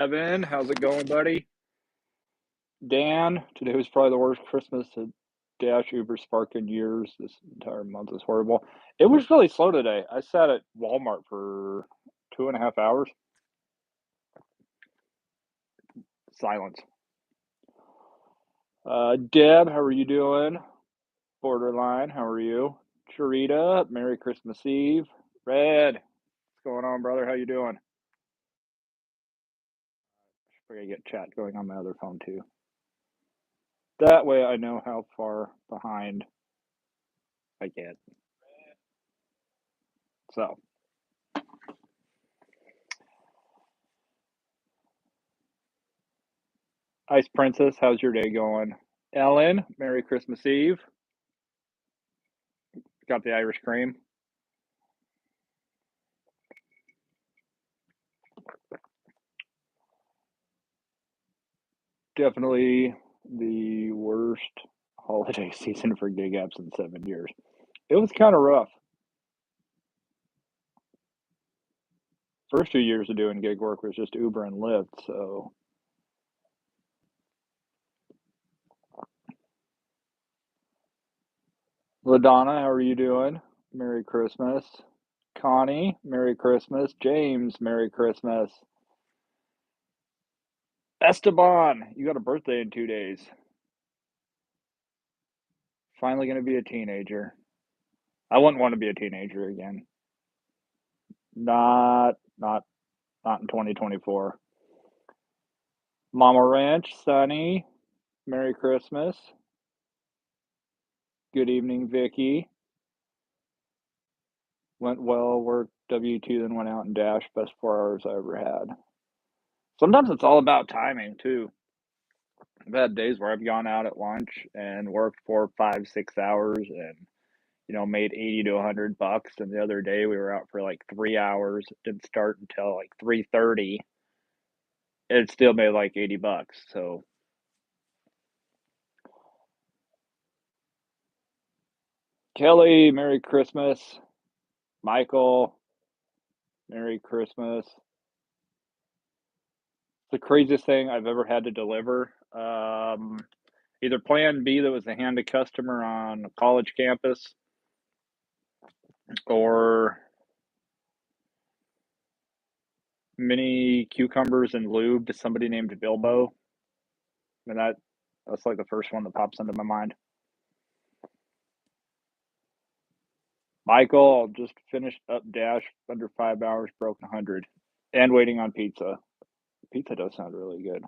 Evan, how's it going, buddy? Dan, today was probably the worst Christmas at Dash Uber Spark in years. This entire month is horrible. It was really slow today. I sat at Walmart for 2.5 hours. Silence. Deb, how are you doing? Borderline, how are you? Charita, Merry Christmas Eve. Red, what's going on, brother? How you doing? I gotta get chat going on my other phone too. That way I know how far behind I get. So, Ice Princess, how's your day going? Ellen, Merry Christmas Eve. Got the Irish cream. Definitely the worst holiday season for gig apps in 7 years. It was kind of rough. First 2 years of doing gig work was just Uber and Lyft, so LaDonna, how are you doing? Merry Christmas. Connie, Merry Christmas. James, Merry Christmas. Esteban, you got a birthday in 2 days. Finally gonna be a teenager. I wouldn't want to be a teenager again. Not in 2024. Mama Ranch, Sunny, Merry Christmas. Good evening, Vicky. Went well, worked W2, then went out and dashed. Best 4 hours I ever had. Sometimes it's all about timing, too. I've had days where I've gone out at lunch and worked 4, 5, 6 hours and, made 80 to $100. And the other day we were out for like 3 hours. It didn't start until like 3:30. It still made like $80. So Kelly, Merry Christmas. Michael, Merry Christmas. The craziest thing I've ever had to deliver. Either Plan B that was a hand to customer on a college campus, or mini cucumbers and lube to somebody named Bilbo. And that's like the first one that pops into my mind. Michael just finished up dash under 5 hours, broke 100, and waiting on pizza. Pizza does sound really good.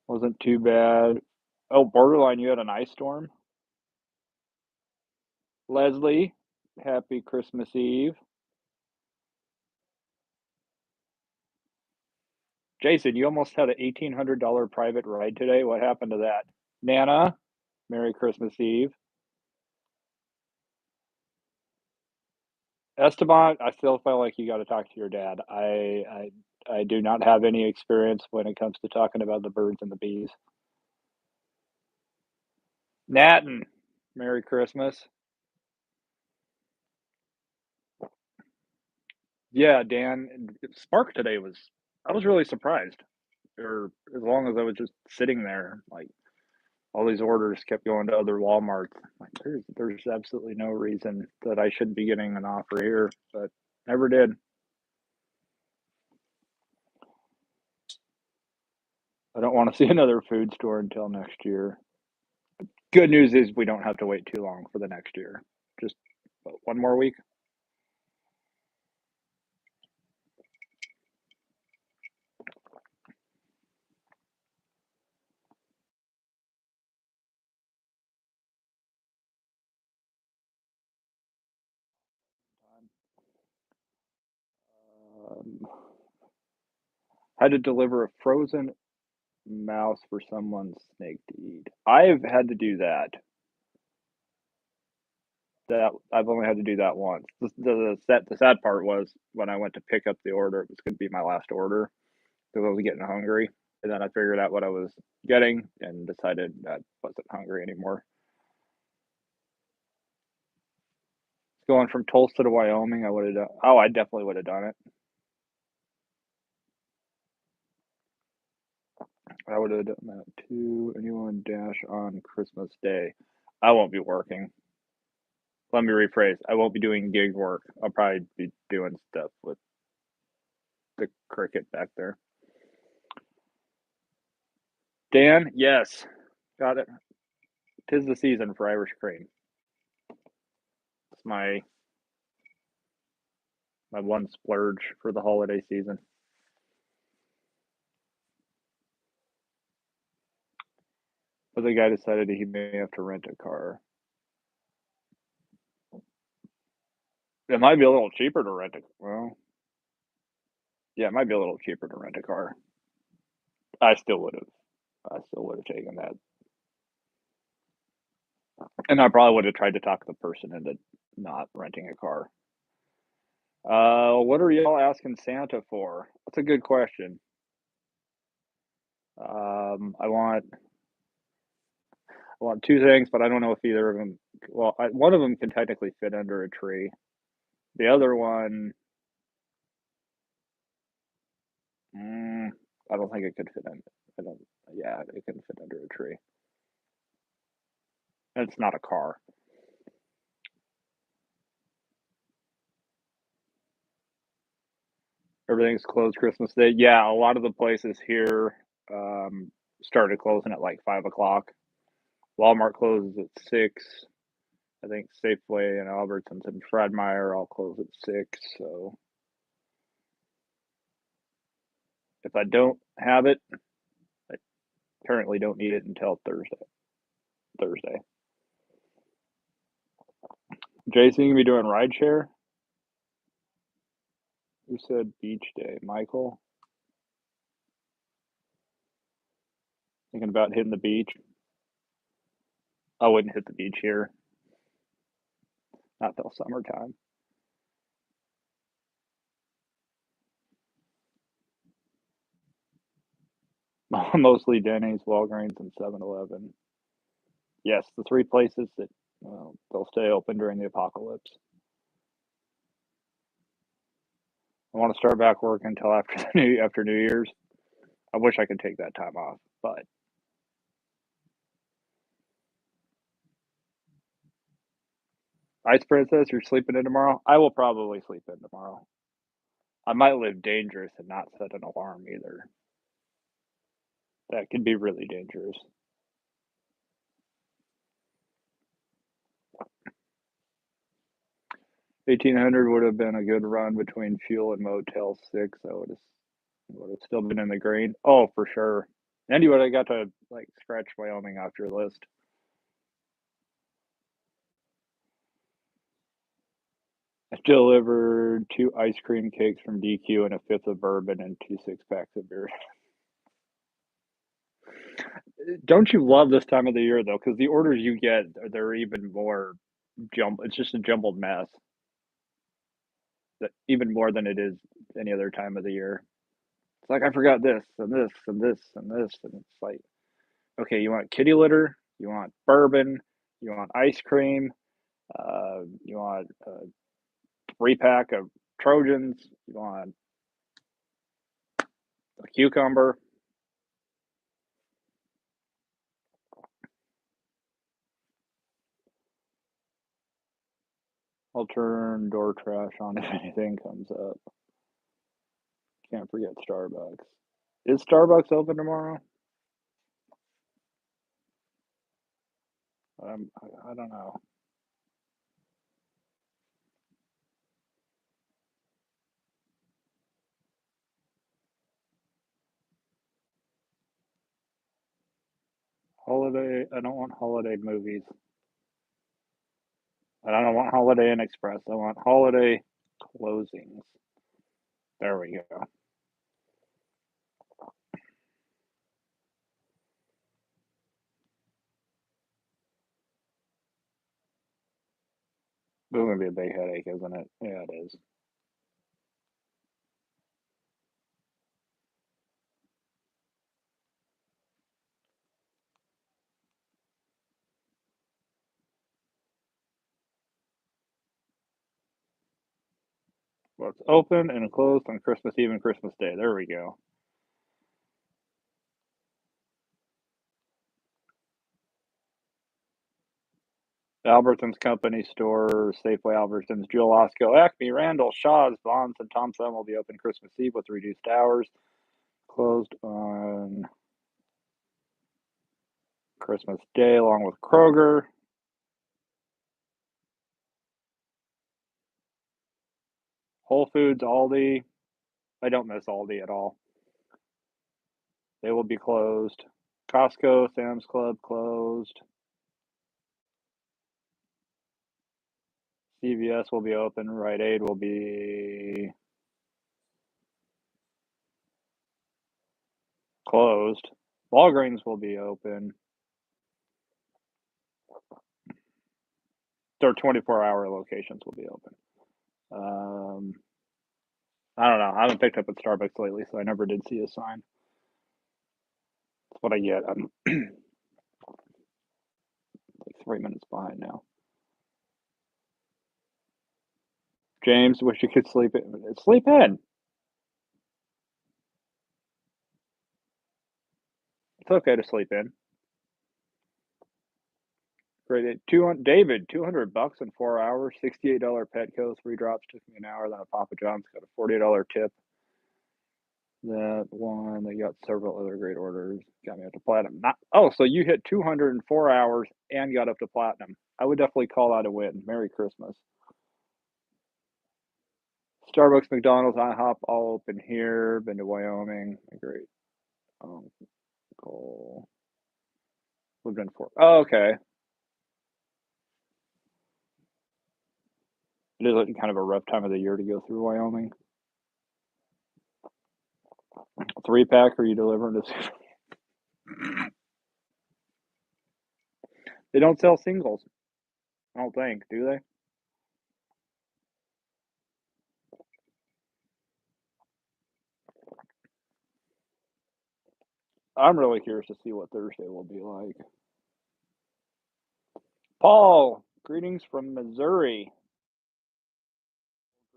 Wasn't too bad. Oh, borderline, you had an ice storm. Leslie, happy Christmas Eve. Jason, you almost had an $1,800 private ride today. What happened to that? Nana, Merry Christmas Eve. Esteban, I still feel like you got to talk to your dad. I do not have any experience when it comes to talking about the birds and the bees. Natten, Merry Christmas. Yeah, Dan, Spark today I was really surprised. Or as long as I was just sitting there, like all these orders kept going to other Walmarts. Like there's absolutely no reason that I should be getting an offer here, but never did. I don't want to see another food store until next year. Good news is we don't have to wait too long for the next year. Just one more week. Um, had to deliver a frozen mouse for someone's snake to eat. I've had to do that. That I've only had to do that once. The sad part was when I went to pick up the order, it was going to be my last order because I was getting hungry, and then I figured out what I was getting and decided that I wasn't hungry anymore. Going from Tulsa to Wyoming, I would have done. Oh, I definitely would have done it. I would have done that too. Anyone dash on Christmas Day? I won't be working. Let me rephrase. I won't be doing gig work. I'll probably be doing stuff with the cricket back there. Dan, yes, got it. 'Tis the season for Irish cream. It's my one splurge for the holiday season. But the guy decided he may have to rent a car. It might be a little cheaper to rent a well, yeah, it might be a little cheaper to rent a car. I still would have. I still would have taken that, and I probably would have tried to talk the person into not renting a car. What are y'all asking Santa for? That's a good question. I want two things, but I don't know if either of them. Well, one of them can technically fit under a tree. The other one, mm, I don't think it could fit in. I don't. Yeah, it can fit under a tree. And it's not a car. Everything's closed Christmas Day. Yeah, a lot of the places here started closing at like 5 o'clock. Walmart closes at 6. I think Safeway and Albertsons and Fred Meyer all close at 6. So if I don't have it, I currently don't need it until Thursday. Jason, you gonna be doing rideshare? Who said beach day? Michael? Thinking about hitting the beach? I wouldn't hit the beach here. Not till summertime. Mostly Denny's, Walgreens, and 7-Eleven. Yes, the three places that they'll stay open during the apocalypse. I want to start back work until after New Year's. I wish I could take that time off, but Ice Princess, you're sleeping in tomorrow? I will probably sleep in tomorrow. I might live dangerous and not set an alarm either. That could be really dangerous. 1800 would have been a good run between Fuel and Motel 6. I would have still been in the green. Oh, for sure. And you would have got to like scratch Wyoming off your list. I delivered 2 ice cream cakes from DQ and a fifth of bourbon and 2 6-packs of beer. Don't you love this time of the year though? Because the orders you get, they're even more It's just a jumbled mess. That even more than it is any other time of the year. It's like I forgot this and this and this and this, and it's like, okay, you want kitty litter, you want bourbon, you want ice cream, you want a 3-pack of Trojans, you want a cucumber. I'll turn door trash on if anything comes up. Can't forget Starbucks. Is Starbucks open tomorrow? I don't know. Holiday. I don't want holiday movies. And I don't want Holiday Inn Express. I want holiday closings. There we go. This is gonna be a big headache, isn't it? Yeah, it is. what's open and closed on Christmas Eve and Christmas Day. There we go. Albertsons Company Store, Safeway, Albertsons, Jewel Osco, Acme, Randall, Shaw's, Bonds, and Thompson will be open Christmas Eve with reduced hours. Closed on Christmas Day, along with Kroger. Whole Foods, Aldi. I don't miss Aldi at all. They will be closed. Costco, Sam's Club closed. CVS will be open. Rite Aid will be closed. Walgreens will be open. Their 24-hour locations will be open. I don't know. I haven't picked up at Starbucks lately, so I never did see a sign. That's what I get. I'm like 3 minutes behind now. James, wish you could sleep in. Sleep in. It's okay to sleep in. Great. David, $200 in 4 hours, $68 Petco, 3 drops took me an hour. Then a Papa John's got a $40 tip. That one, they got several other great orders. Got me up to platinum. So you hit 204 hours and got up to platinum. I would definitely call that a win. Merry Christmas. Starbucks, McDonald's, IHOP, all open here. Been to Wyoming. Great. Cool. We've been for. Oh, okay. It is like kind of a rough time of the year to go through Wyoming. 3-pack, are you delivering to? They don't sell singles. I don't think, do they? I'm really curious to see what Thursday will be like. Paul, greetings from Missouri.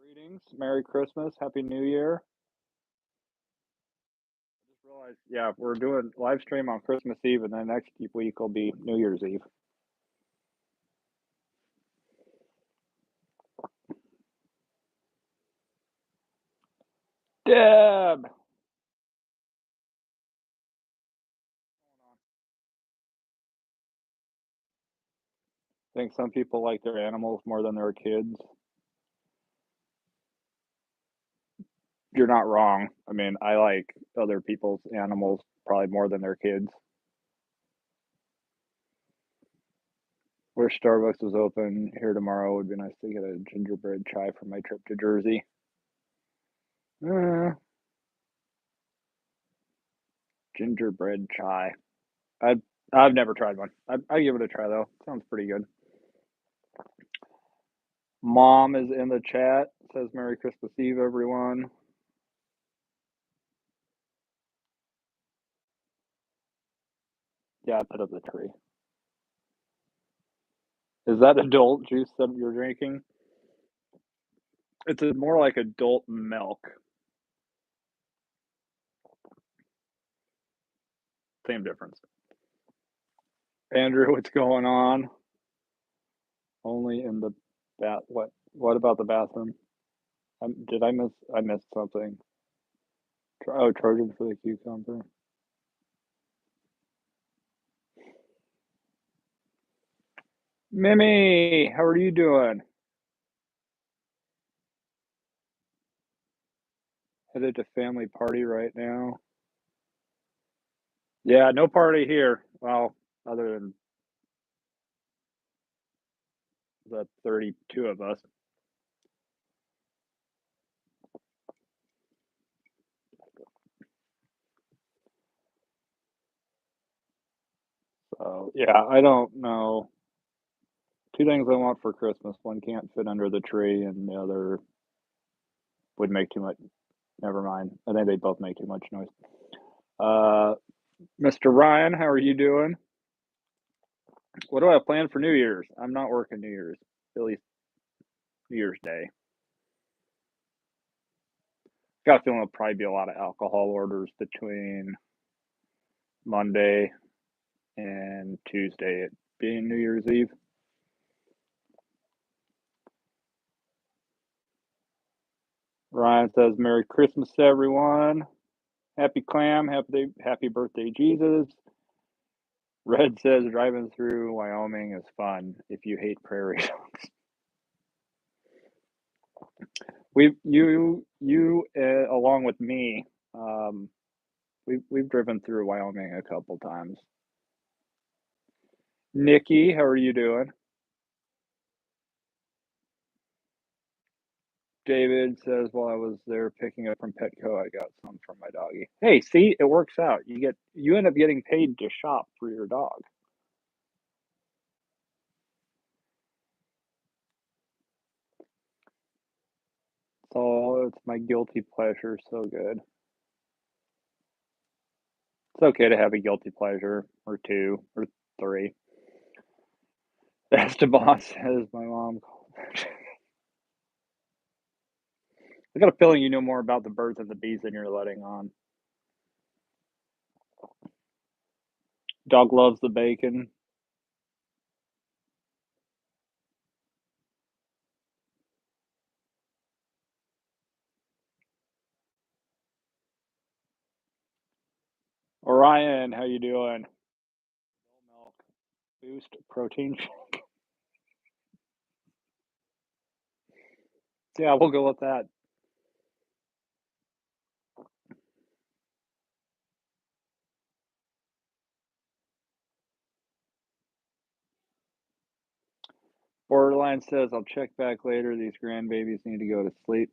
Greetings. Merry Christmas. Happy New Year. I just realized, yeah, we're doing live stream on Christmas Eve, and then next week will be New Year's Eve. Deb. I think some people like their animals more than their kids. You're not wrong. I mean, I like other people's animals probably more than their kids. Wish Starbucks was open here tomorrow. It would be nice to get a gingerbread chai for my trip to Jersey. Gingerbread chai. I've never tried one. I'd give it a try though. Sounds pretty good. Mom is in the chat. Says Merry Christmas Eve, everyone. Yeah, I put up the tree. Is that adult juice that you're drinking? It's more like adult milk. Same difference. Andrew, what's going on? Only in the what about the bathroom? Did I missed something. Oh, Trojan for the cucumber. Mimi, how are you doing? Headed to family party right now. Yeah, no party here. Well, other than the 32 of us. So, yeah, I don't know. 2 things I want for Christmas. One can't fit under the tree, and the other would make too much. Never mind. I think they both make too much noise. Mr. Ryan, how are you doing? What do I have planned for New Year's? I'm not working New Year's, at least New Year's Day. Got a feeling there'll probably be a lot of alcohol orders between Monday and Tuesday, it being New Year's Eve. Ryan says, Merry Christmas to everyone. Happy clam, happy birthday, Jesus. Red says, driving through Wyoming is fun if you hate prairie dogs. Along with me, we've driven through Wyoming a couple times. Nikki, how are you doing? David says, while I was there picking up from Petco, I got some for my doggy. Hey, see, it works out. You end up getting paid to shop for your dog. It's my guilty pleasure. So good. It's okay to have a guilty pleasure or two or three. Esteban says, my mom called. I got a feeling you know more about the birds and the bees than you're letting on. Dog loves the bacon. Orion, how you doing? Milk boost protein. Yeah, we'll go with that. Borderline says, I'll check back later. These grandbabies need to go to sleep.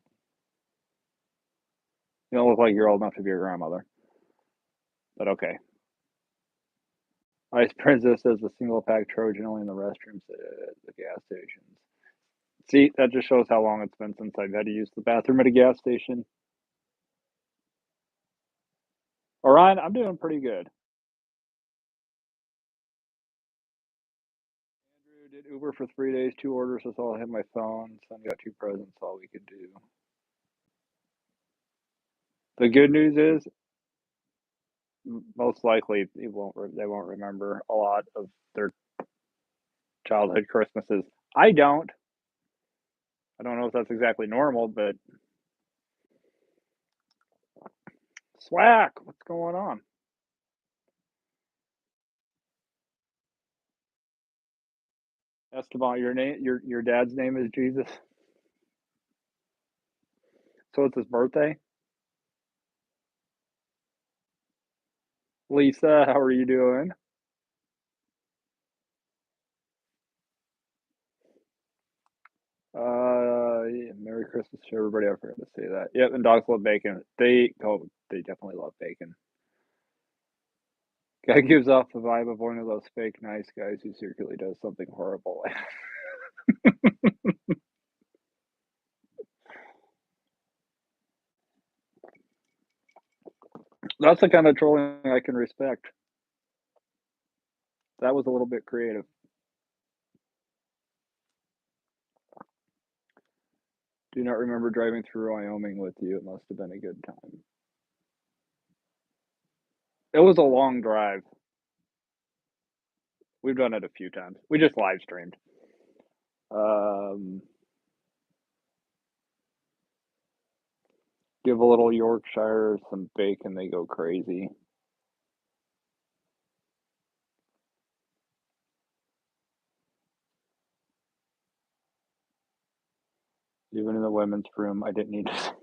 You don't look like you're old enough to be a grandmother. But okay. Ice Princess says the single pack Trojan only in the restrooms at the gas stations. See, that just shows how long it's been since I've had to use the bathroom at a gas station. Orion, I'm doing pretty good. Andrew did Uber for 3 days, 2 orders. That's all I had my phone. Son got 2 presents. All we could do. The good news is, most likely they won't remember a lot of their childhood Christmases. I don't. I don't know if that's exactly normal, but Swack, what's going on? Esteban, your dad's name is Jesus. So it's his birthday. Lisa, how are you doing? Yeah, Merry Christmas to everybody. I forgot to say that. Yep, and dogs love bacon. They definitely love bacon. Guy gives off the vibe of one of those fake nice guys who secretly does something horrible. That's the kind of trolling I can respect. That was a little bit creative. Do not remember driving through Wyoming with you. It must have been a good time. It was a long drive. We've done it a few times. We just live streamed. Um, give a little Yorkshire some bacon, they go crazy. Even in the women's room, I didn't need to.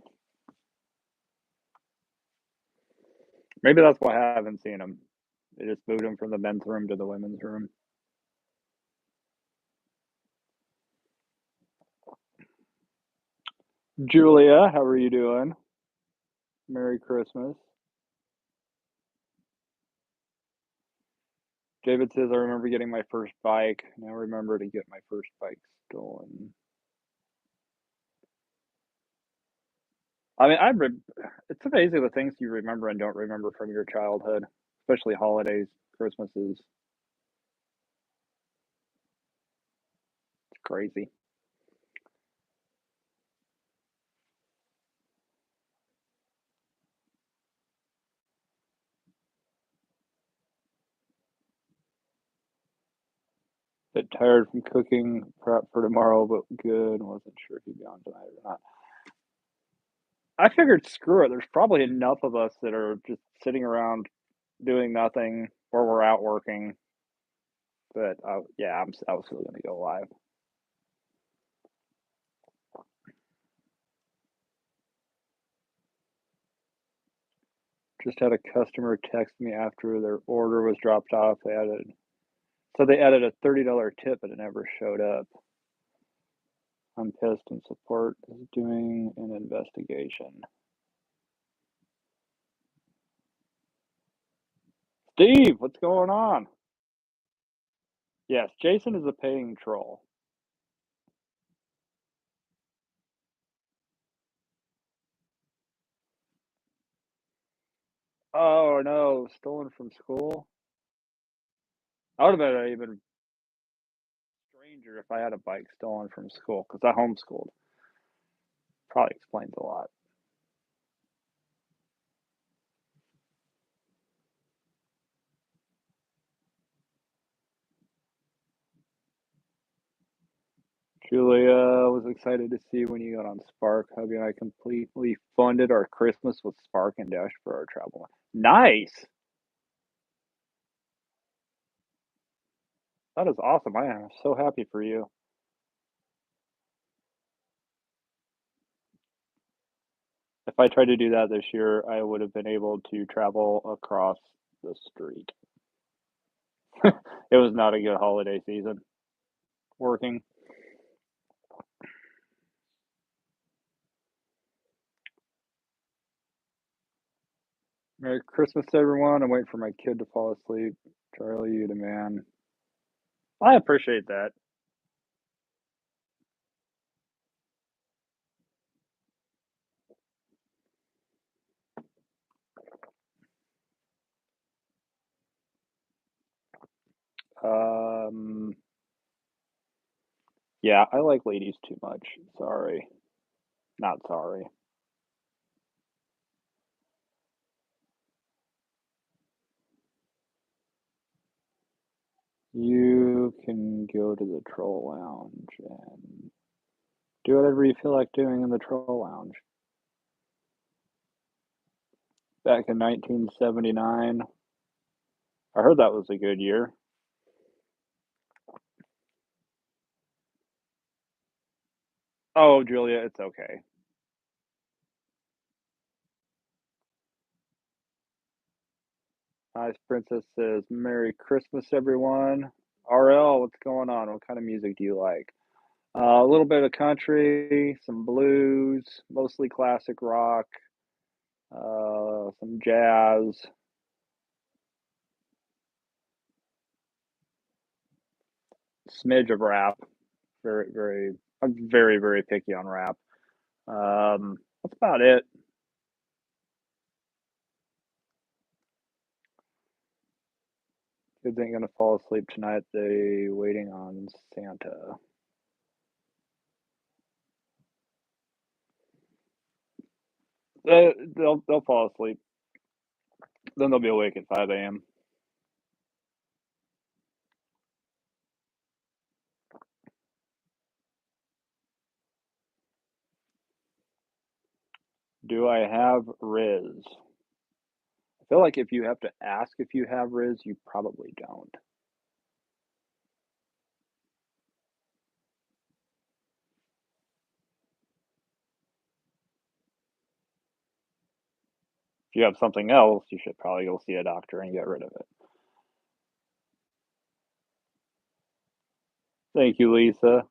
Maybe that's why I haven't seen him. They just moved him from the men's room to the women's room. Julia, how are you doing? Merry Christmas. David says, I remember getting my first bike. Now remember to get my first bike stolen. I mean, it's amazing the things you remember and don't remember from your childhood, especially holidays, Christmases. It's crazy. Bit tired from cooking prep for tomorrow, but good. Wasn't sure if he'd be on tonight or not. I figured screw it. There's probably enough of us that are just sitting around doing nothing or we're out working. But yeah, I was still gonna go live. Just had a customer text me after their order was dropped off. They added a $30 tip, but it never showed up. I'm pissed, and support is doing an investigation. Steve, what's going on? Yes, Jason is a paying troll. Oh no, stolen from school? I would have been even stranger if I had a bike stolen from school because I homeschooled. Probably explains a lot. Julia was excited to see when you got on Spark. Hubby and I completely funded our Christmas with Spark and Dash for our travel. Nice! That is awesome. I am so happy for you. If I tried to do that this year, I would have been able to travel across the street. It was not a good holiday season. Working. Merry Christmas, everyone. I'm waiting for my kid to fall asleep. Charlie, you the man. I appreciate that. Um, yeah, I like ladies too much. Sorry. Not sorry. You can go to the troll lounge and do whatever you feel like doing in the troll lounge. Back in 1979, I heard that was a good year. Oh, Julia, it's okay. Ice Princess says, Merry Christmas, everyone. RL, what's going on? What kind of music do you like? A little bit of country, some blues, mostly classic rock, some jazz, smidge of rap. I'm very, very picky on rap. That's about it. Kids ain't gonna fall asleep tonight. They waiting on Santa. They'll fall asleep. Then they'll be awake at 5 a.m. Do I have Riz? I feel like if you have to ask if you have Riz, you probably don't. If you have something else, you should probably go see a doctor and get rid of it. Thank you, Lisa.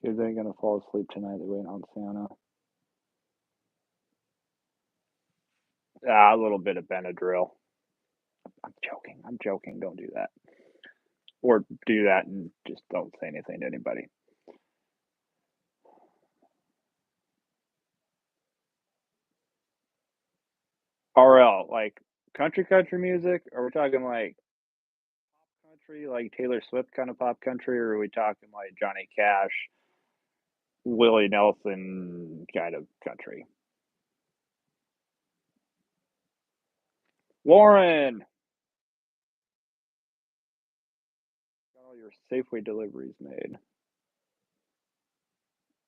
Kids ain't gonna fall asleep tonight. They're waiting on Santa. Ah, a little bit of Benadryl. I'm joking. I'm joking. Don't do that. Or do that and just don't say anything to anybody. RL, like country music? Are we talking like country, like Taylor Swift kind of pop country, or are we talking like Johnny Cash, Willie Nelson kind of country? Lauren, Safeway deliveries made?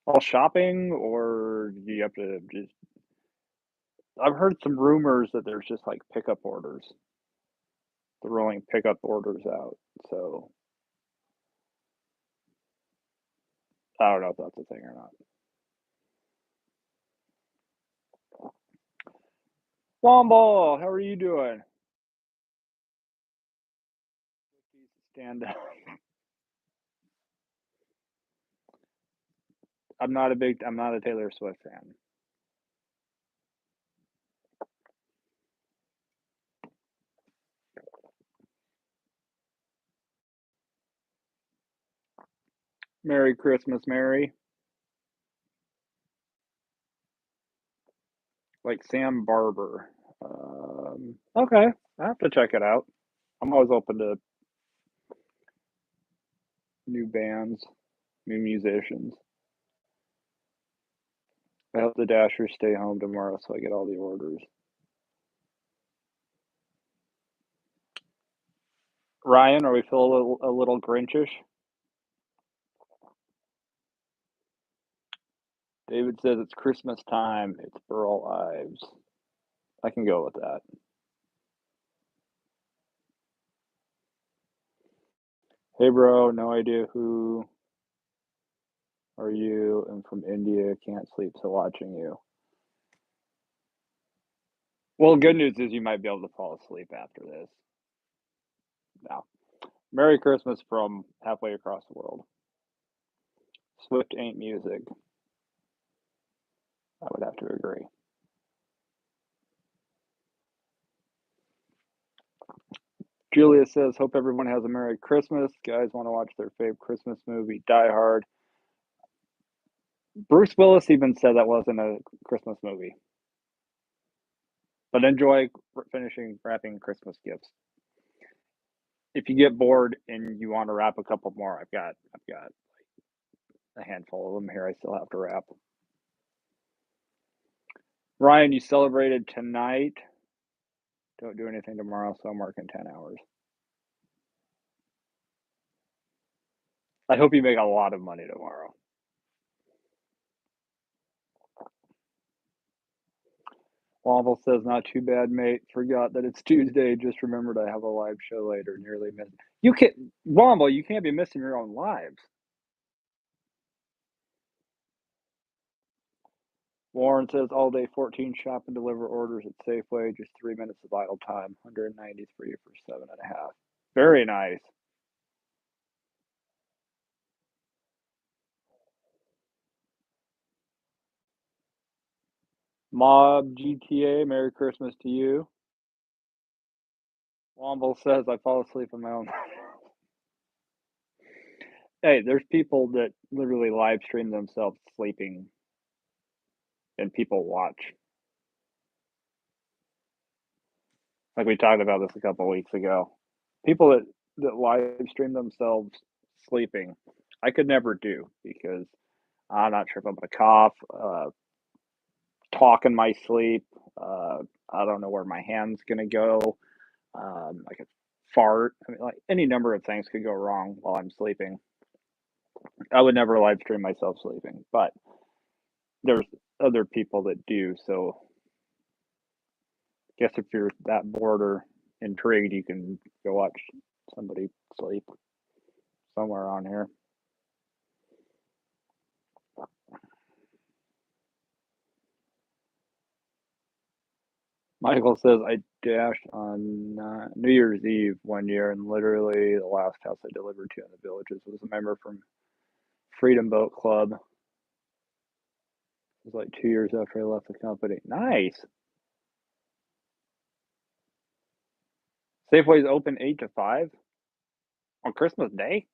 All shopping, or do you have to just I've heard some rumors that there's just, like, pickup orders. They're rolling pickup orders out, so I don't know if that's a thing or not. Womble, how are you doing? Stand up. I'm not a Taylor Swift fan. Merry Christmas, Mary. Like Sam Barber. Okay, I have to check it out. I'm always open to new bands, new musicians. I hope the Dashers stay home tomorrow so I get all the orders. Ryan, are we feeling a little Grinchish? David says it's Christmas time. It's Burl Ives. I can go with that. Hey, bro, no idea who are you? I'm from India. Can't sleep, so watching you. Well, good news is you might be able to fall asleep after this. Now, Merry Christmas from halfway across the world. Swift ain't music. I would have to agree. Julia says, hope everyone has a Merry Christmas. Guys want to watch their favorite Christmas movie, Die Hard. Bruce Willis even said that wasn't a Christmas movie. But enjoy finishing wrapping Christmas gifts. If you get bored and you want to wrap a couple more, I've got a handful of them here I still have to wrap. Ryan, you celebrated tonight. Don't do anything tomorrow, so I'm working 10 hours. I hope you make a lot of money tomorrow. Womble says, not too bad, mate. Forgot that it's Tuesday. Just remembered I have a live show later. Nearly missed. You can't, Womble, you can't be missing your own lives. Warren says, all day 14 shop and deliver orders at Safeway. Just 3 minutes of idle time. 193 for 7.5. Very nice. Mob GTA, Merry Christmas to you. Womble says, I fall asleep on my own. Hey, there's people that literally live stream themselves sleeping and people watch. Like we talked about this a couple weeks ago. People that live stream themselves sleeping, I could never do because I'm not sure if I'm gonna cough, talk in my sleep. I don't know where my hand's gonna go. I could fart. I mean, like any number of things could go wrong while I'm sleeping. I would never live stream myself sleeping, but there's other people that do. So I guess if you're that bored or intrigued, you can go watch somebody sleep somewhere on here. Michael says, I dashed on New Year's Eve one year, and literally the last house I delivered to in the villages was a member from Freedom Boat Club. It was like 2 years after I left the company. Nice. Safeway's open 8 to 5 on Christmas Day?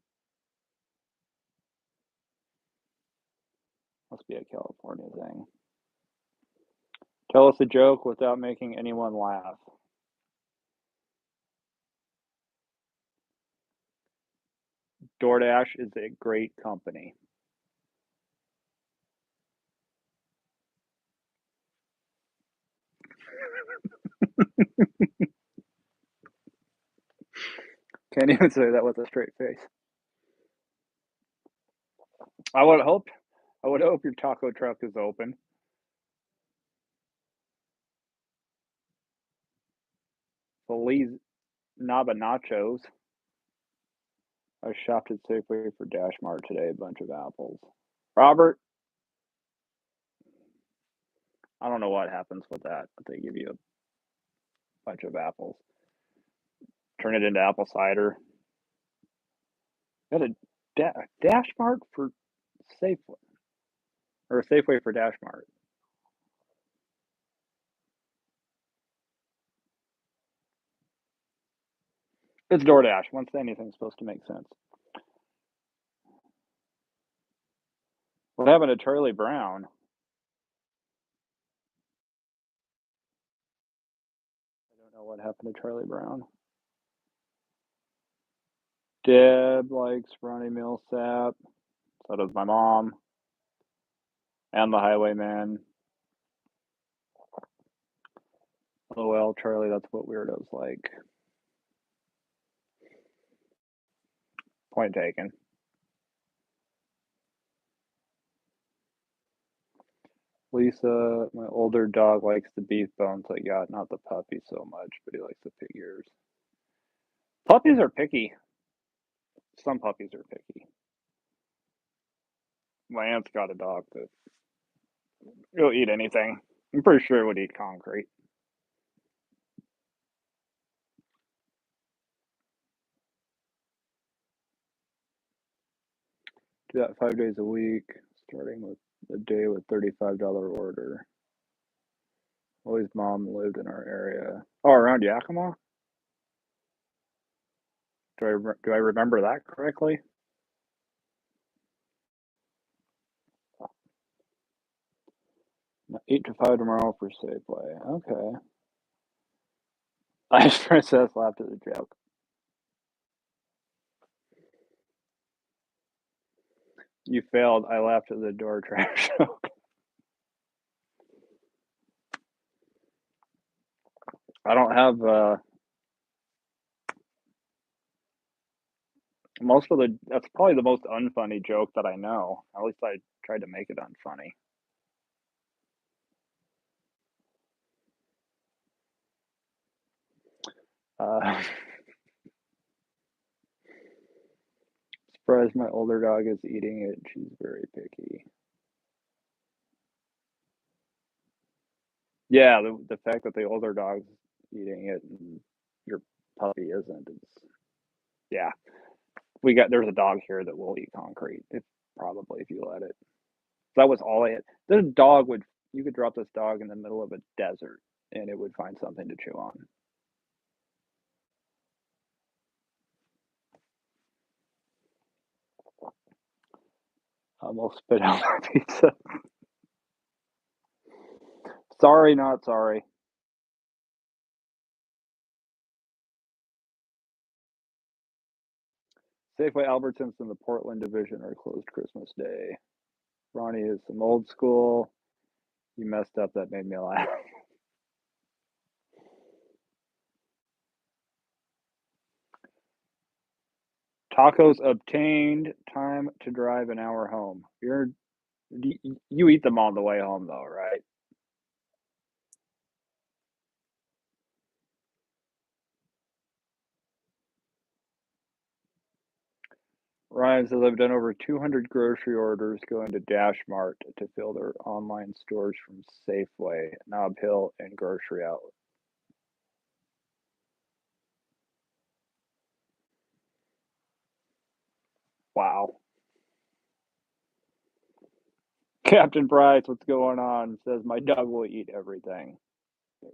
Must be a California thing. Tell us a joke without making anyone laugh. DoorDash is a great company. Can't even say that with a straight face. I would hope I would hope your taco truck is open. Feliz Naba Nachos. I shopped at Safeway for Dash Mart today, a bunch of apples. Robert, I don't know what happens with that, but they give you a bunch of apples. Turn it into apple cider. Got a Dash Mart for Safeway, or a Safeway for Dash Mart. It's DoorDash. Once anything's supposed to make sense. What happened to Charlie Brown? I don't know what happened to Charlie Brown. Deb likes Ronnie Millsap. So does my mom and the Highwayman. Oh well, Charlie, that's what weirdos like. Point taken. Lisa, my older dog likes the beef bones I got, not the puppy so much, but he likes the pig ears. Puppies are picky. Some puppies are picky. My aunt's got a dog that will eat anything. I'm pretty sure it would eat concrete. Do that 5 days a week, starting with a day with $35 order. Always mom lived in our area. Oh, around Yakima? Do I remember that correctly? 8 to 5 tomorrow for Safeway. Okay. Ice Princess laughed at the joke. You failed. I laughed at the door trash joke. I don't have most of the. That's probably the most unfunny joke that I know. At least I tried to make it unfunny. Uh, Surprised my older dog is eating it. She's very picky. Yeah, the fact that the older dog's eating it and your puppy isn't. It's yeah. There's a dog here that will eat concrete. If probably if you let it. That was all I had. This dog would you could drop this dog in the middle of a desert and it would find something to chew on. Almost spit out my pizza. Sorry, not sorry. Safeway Albertsons in the Portland division are closed Christmas Day. Ronnie is some old school. You messed up. That made me laugh. Tacos obtained. Time to drive an hour home. You eat them on the way home though, right? Ryan says I've done over 200 grocery orders going to Dash Mart to fill their online stores from Safeway, Nob Hill, and Grocery Outlet. Wow. Captain Price, what's going on? Says my dog will eat everything.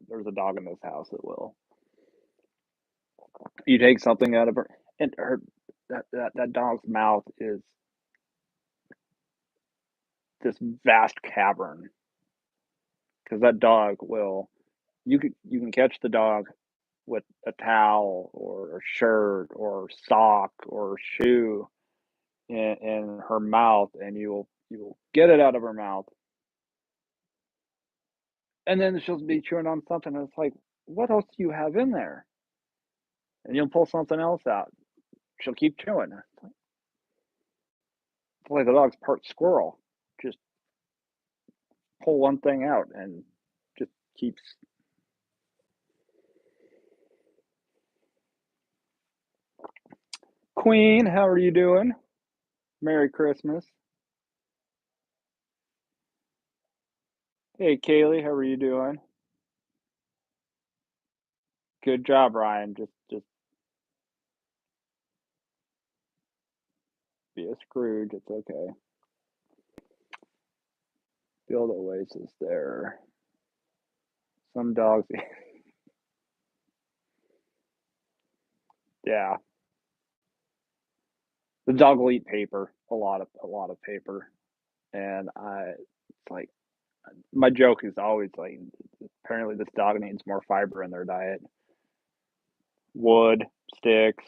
There's a dog in this house that will. You take something out of her, and that dog's mouth is this vast cavern because that dog will. You can catch the dog with a towel or a shirt or sock or shoe in her mouth, and you'll get it out of her mouth, and then she'll be chewing on something, and it's like, what else do you have in there? And you'll pull something else out. She'll keep chewing. It's Boy, the dog's part squirrel. Just pull one thing out and just keeps. Queen, how are you doing? Merry Christmas. Hey, Kaylee, how are you doing? Good job, Ryan. Just be a Scrooge. It's okay. Build oasis there. Some dogs, yeah. The dog will eat paper, a lot of paper, and it's like my joke is always like, apparently this dog needs more fiber in their diet. Wood, sticks,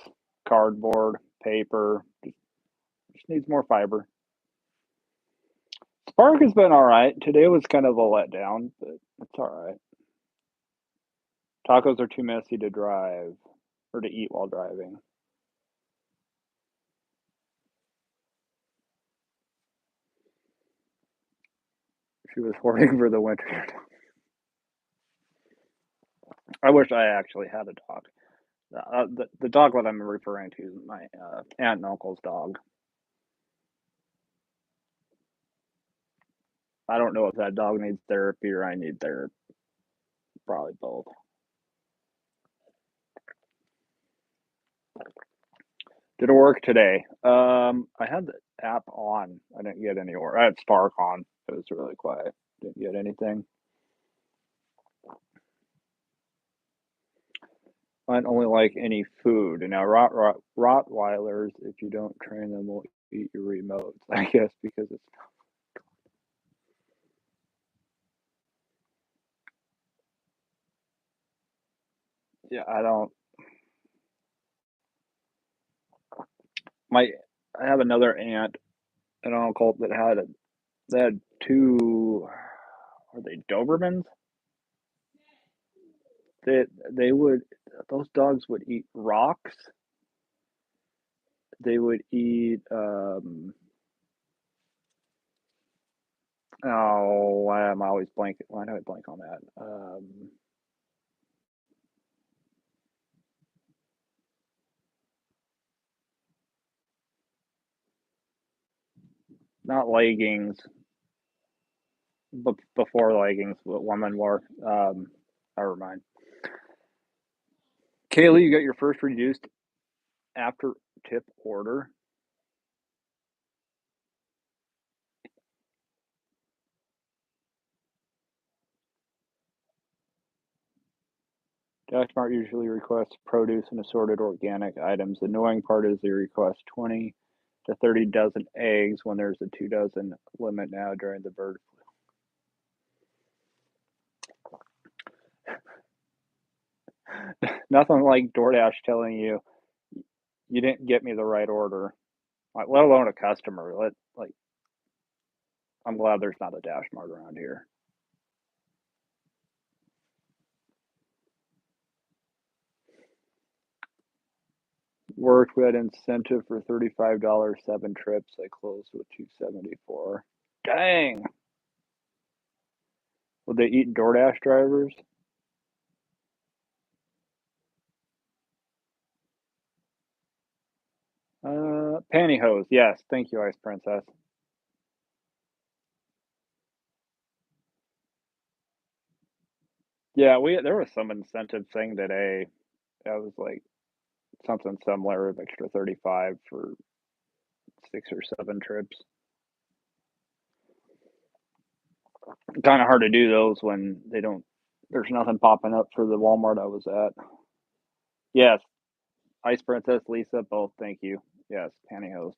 cardboard, paper, just needs more fiber. Spark has been all right. Today was kind of a letdown, but it's all right. Tacos are too messy to drive or to eat while driving. She was hoarding for the winter. I wish I actually had a dog. The dog that I'm referring to is my aunt and uncle's dog. I don't know if that dog needs therapy or I need therapy. Probably both. Did it work today? I had the app on. I didn't get any or I had Spark on. It was really quiet. Didn't get anything. I don't only like any food. And now Rottweilers, if you don't train them, will eat your remotes. I guess because it's yeah. I don't. My I have another aunt and uncle that had a they had two. Are they Dobermans? They would those dogs would eat rocks. They would eat oh, why am I always blanking? Why do I blank on that? Not leggings, but before leggings, what women wore. Never mind. Kaylee, you got your first reduced after tip order. DashMart usually requests produce and assorted organic items. The annoying part is they request 20 to 30 dozen eggs when there's a 2 dozen limit now during the bird flu. Nothing like DoorDash telling you you didn't get me the right order, like, let alone a customer. I'm glad there's not a DashMart around here. Worked, we had incentive for $35, 7 trips. I closed with 274. Dang. Would they eat DoorDash drivers? Pantyhose. Yes, thank you, Ice Princess. Yeah, we there was some incentive thing today. That was like something similar, extra 35 for 6 or 7 trips. Kind of hard to do those when they don't. There's nothing popping up for the Walmart I was at. Yes, Ice Princess, Lisa, both. Thank you. Yes, pantyhose.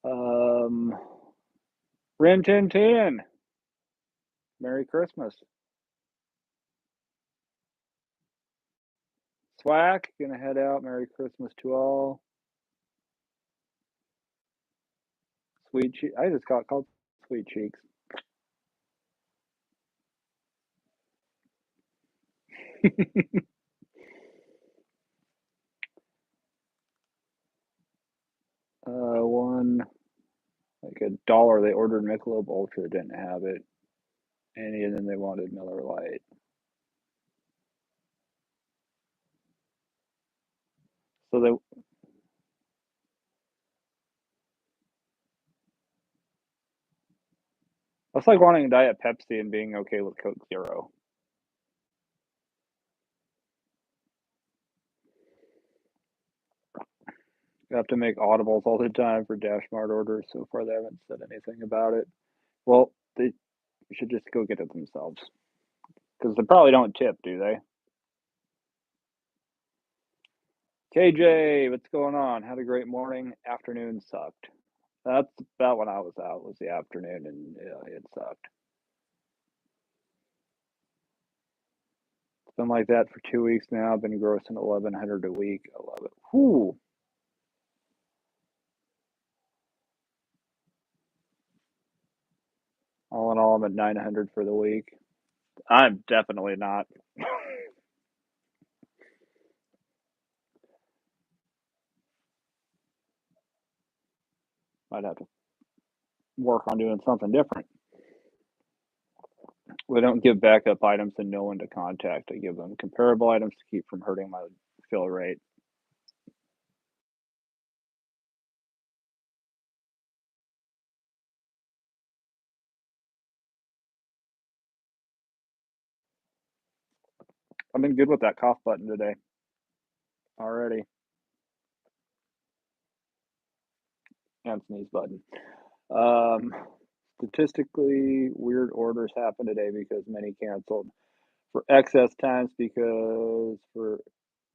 Um, Rin Tin Tin. Merry Christmas. Swack, gonna head out. Merry Christmas to all. Sweet cheek. I just got called sweet cheeks. One like $1. They ordered Michelob Ultra, didn't have it, and then they wanted Miller Lite. So that's like wanting Diet Pepsi and being okay with Coke Zero. You have to make audibles all the time for Dash Mart orders. So far, they haven't said anything about it. Well, they should just go get it themselves because they probably don't tip, do they? KJ, what's going on? Had a great morning. Afternoon sucked. That's about when I was out, was the afternoon, and yeah, it sucked. It's been like that for 2 weeks now. I've been grossing 1,100 a week. I love it. Whoo! All in all, I'm at 900 for the week. I'm definitely not. I'd have to work on doing something different. We don't give backup items and no one to contact. I give them comparable items to keep from hurting my fill rate. I've been good with that cough button today already, and sneeze button. Um, Statistically, weird orders happen today because many canceled for excess times because, for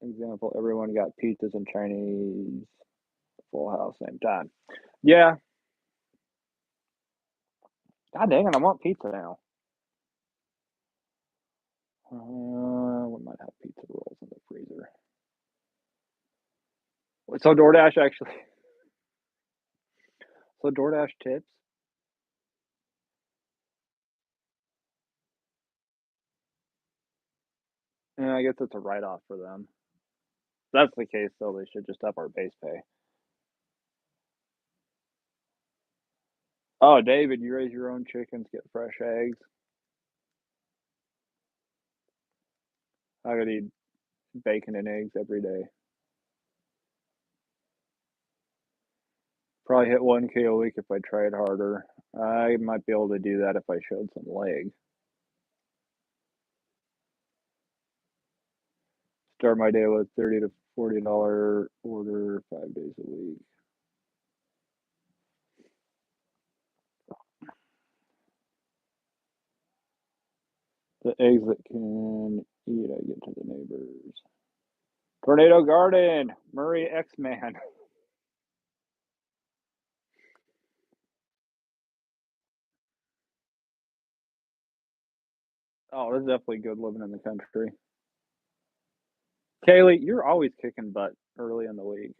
example, everyone got pizzas and Chinese full house same time. Yeah, god dang it, I want pizza now. We might have pizza rolls in the freezer. So DoorDash actually, so DoorDash tips. Yeah, I guess it's a write off for them. If that's the case, though, they should just up our base pay. Oh, David, you raise your own chickens, get fresh eggs. I could eat bacon and eggs every day. Probably hit 1K a week if I tried harder. I might be able to do that if I showed some leg. Start my day with $30 to $40 order 5 days a week. The eggs that can eat, I get to the neighbors. Tornado Garden, Murray X Man. Oh, it's definitely good living in the country. Kaylee, you're always kicking butt early in the week.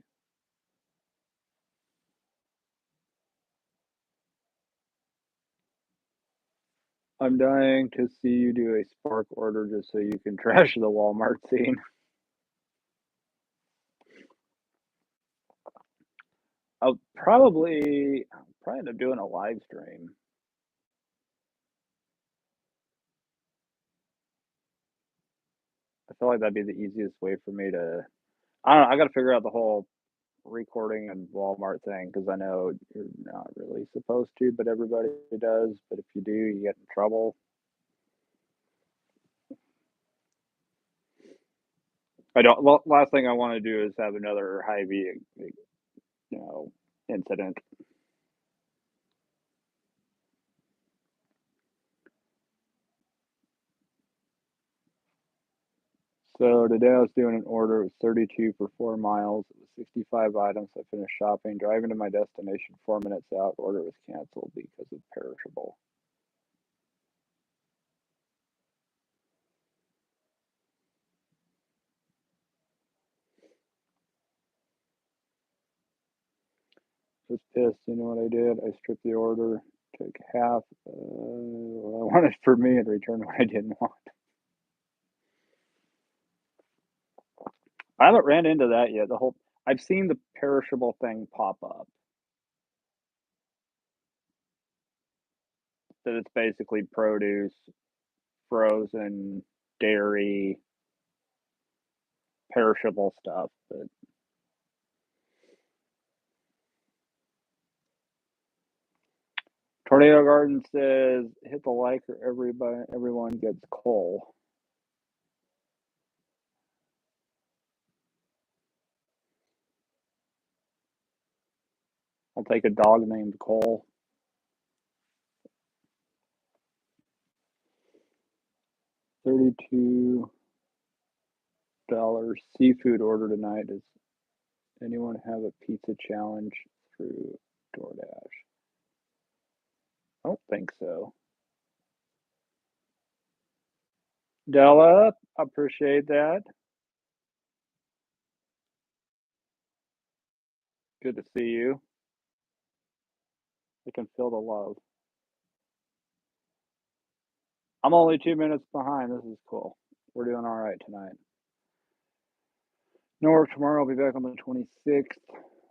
I'm dying to see you do a Spark order just so you can trash the Walmart scene. I'll probably end up doing a live stream. I feel like that'd be the easiest way for me to. I don't know. I got to figure out the whole recording and Walmart thing because I know you're not really supposed to, but everybody does. But if you do, you get in trouble. I don't. Well, last thing I want to do is have another Hy-Vee, you know, incident. So today I was doing an order. It was 32 for 4 miles. It was 65 items. I finished shopping, driving to my destination. 4 minutes out, order was canceled because of perishable. Just pissed. You know what I did? I stripped the order, took half what I wanted for me, and returned what I didn't want. I haven't ran into that yet. I've seen the perishable thing pop up. that it's basically produce, frozen, dairy, perishable stuff. But Tornado Garden says, hit the like or everyone gets coal. I'll take a dog named Cole. $32 seafood order tonight. Does anyone have a pizza challenge through DoorDash? I don't think so. Della, appreciate that. Good to see you. I can feel the love. I'm only 2 minutes behind. This is cool. We're doing all right tonight. No work tomorrow. I'll be back on the 26th.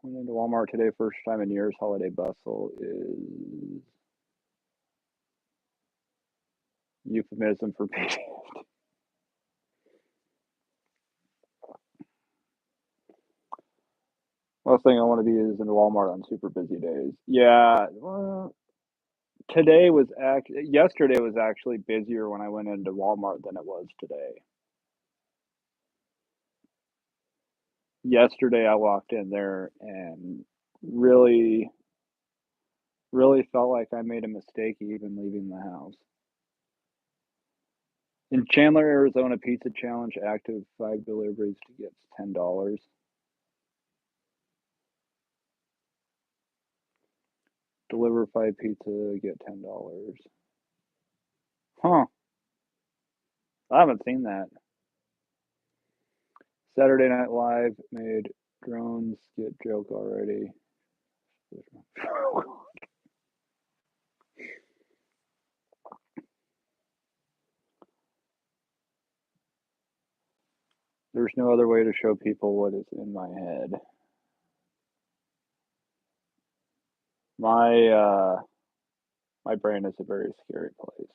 Went into Walmart today, first time in years. Holiday bustle is euphemism for payday. Last thing I want to be is in Walmart on super busy days. Yeah, well, yesterday was actually busier when I went into Walmart than it was today. Yesterday I walked in there and really, really felt like I made a mistake even leaving the house. In Chandler, Arizona, Pizza Challenge active 5 deliveries to get $10. Deliver 5 pizza, get $10. Huh. I haven't seen that. Saturday Night Live made drones get joke already. There's no other way to show people what is in my head. My brain is a very scary place.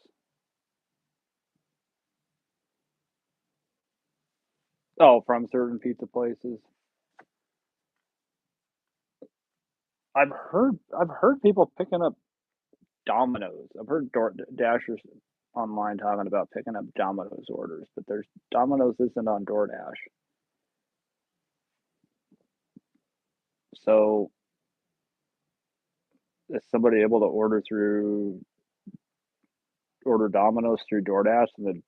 Oh, from certain pizza places. I've heard people picking up Domino's. I've heard Dashers online talking about picking up Domino's orders, but there's Domino's isn't on DoorDash. So is somebody able to order Domino's through DoorDash and then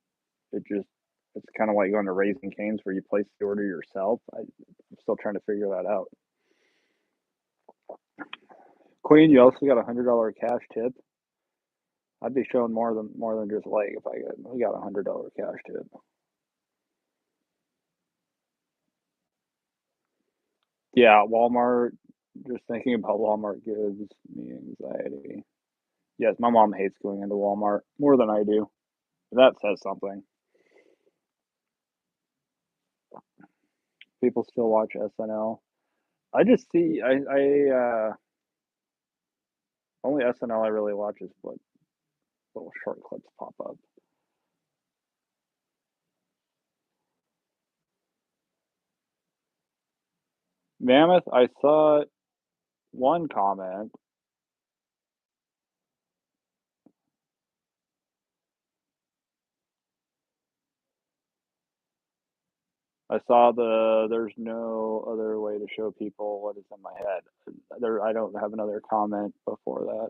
it's kind of like going to Raising Cane's where you place the order yourself? I'm still trying to figure that out. Queen, you also got $100 cash tip. I'd be showing more than just like if we got $100 cash tip. Yeah, Walmart. Just thinking about Walmart gives me anxiety. Yes, my mom hates going into Walmart more than I do. That says something. People still watch SNL. I just see I only SNL I really watch is what little short clips pop up. Mammoth, I saw one comment. I saw there's no other way to show people what is in my head. I don't have another comment before that.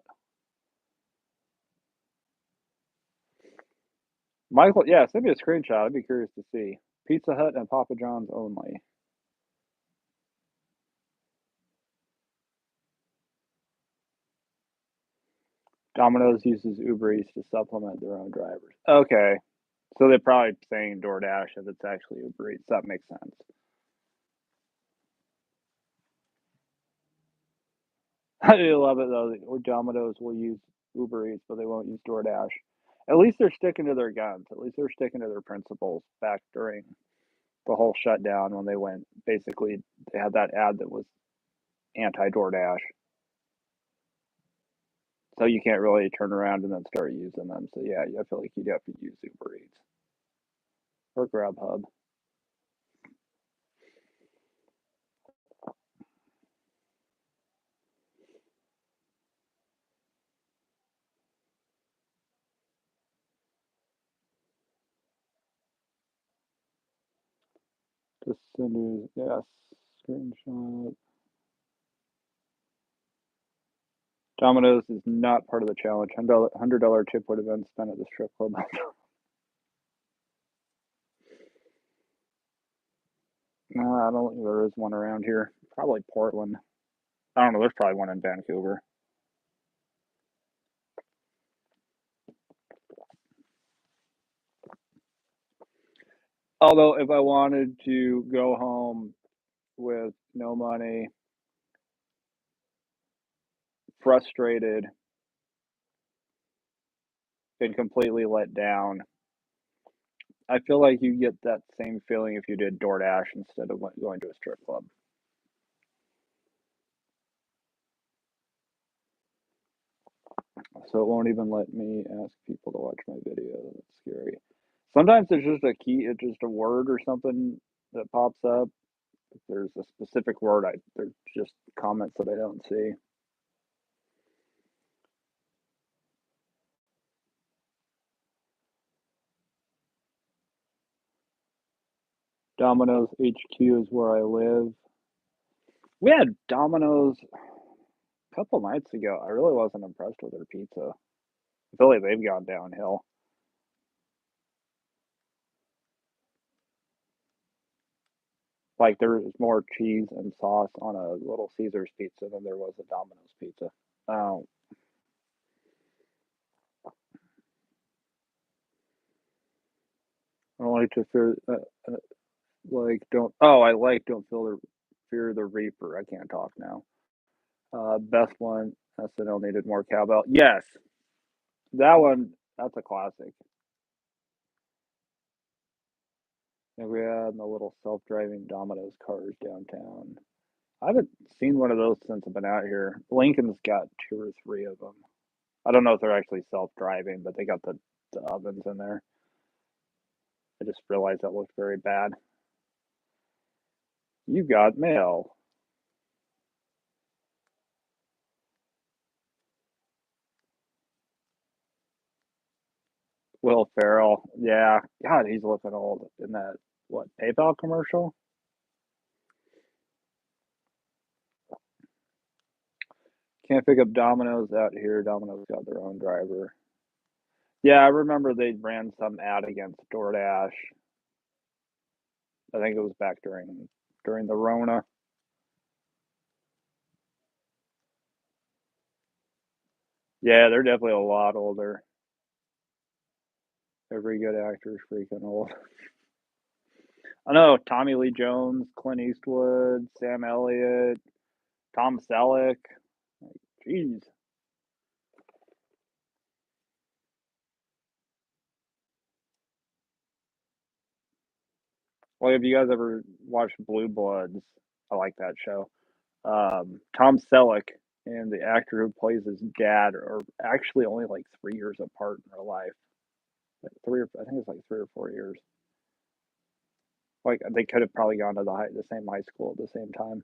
Michael, yeah, send me a screenshot. I'd be curious to see. Pizza Hut and Papa John's only. Domino's uses Uber Eats to supplement their own drivers. Okay. So they're probably saying DoorDash if it's actually Uber Eats. That makes sense. I do love it though. Domino's will use Uber Eats, but they won't use DoorDash. At least they're sticking to their guns. At least they're sticking to their principles back during the whole shutdown when they went basically they had that ad that was anti DoorDash. So you can't really turn around and then start using them. So yeah, I feel like you'd have to use Uber Eats or Grubhub. Just send you, yes, screenshot. Domino's is not part of the challenge. $100 tip would have been spent at the strip club. No, I don't think there is one around here. Probably Portland. I don't know. There's probably one in Vancouver. Although, if I wanted to go home with no money, frustrated, and completely let down, I feel like you get that same feeling if you did DoorDash instead of going to a strip club. So it won't even let me ask people to watch my video. That's scary. Sometimes there's just a key, it's just a word or something that pops up. If there's a specific word, there's just comments that I don't see. Domino's HQ is where I live. We had Domino's a couple nights ago. I really wasn't impressed with their pizza. I feel like they've gone downhill. Like there was more cheese and sauce on a Little Caesars pizza than there was a Domino's pizza. Oh, I don't like to fear, like don't. Oh, I like don't feel the fear the reaper. I can't talk now. Best one. SNL needed more cowbell. Yes, that one. That's a classic. And we had the little self-driving Domino's cars downtown. I haven't seen one of those since I've been out here. Lincoln's got two or three of them. I don't know if they're actually self-driving, but they got the ovens in there. I just realized that looked very bad. You got mail. Will Ferrell. Yeah. God, he's looking old in that, what, PayPal commercial? Can't pick up Domino's out here. Domino's got their own driver. Yeah, I remember they ran some ad against DoorDash. I think it was back during the Rona. Yeah, they're definitely a lot older. Every good actor is freaking old. I know Tommy Lee Jones, Clint Eastwood, Sam Elliott, Tom Selleck. Jeez. Well, have you guys ever watched Blue Bloods? I like that show. Tom Selleck and the actor who plays his dad are actually only like 3 years apart in real life. Like I think it's like 3 or 4 years. Like they could have probably gone to the same high school at the same time.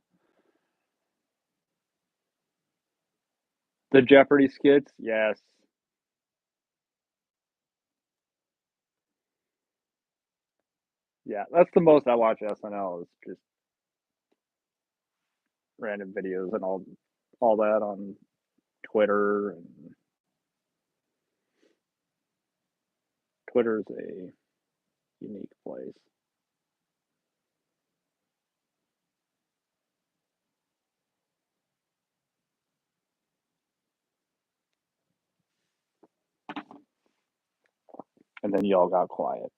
The Jeopardy skits, yes, yeah. That's the most I watch SNL is just random videos and all that on Twitter. And Twitter's a unique place. And then y'all got quiet.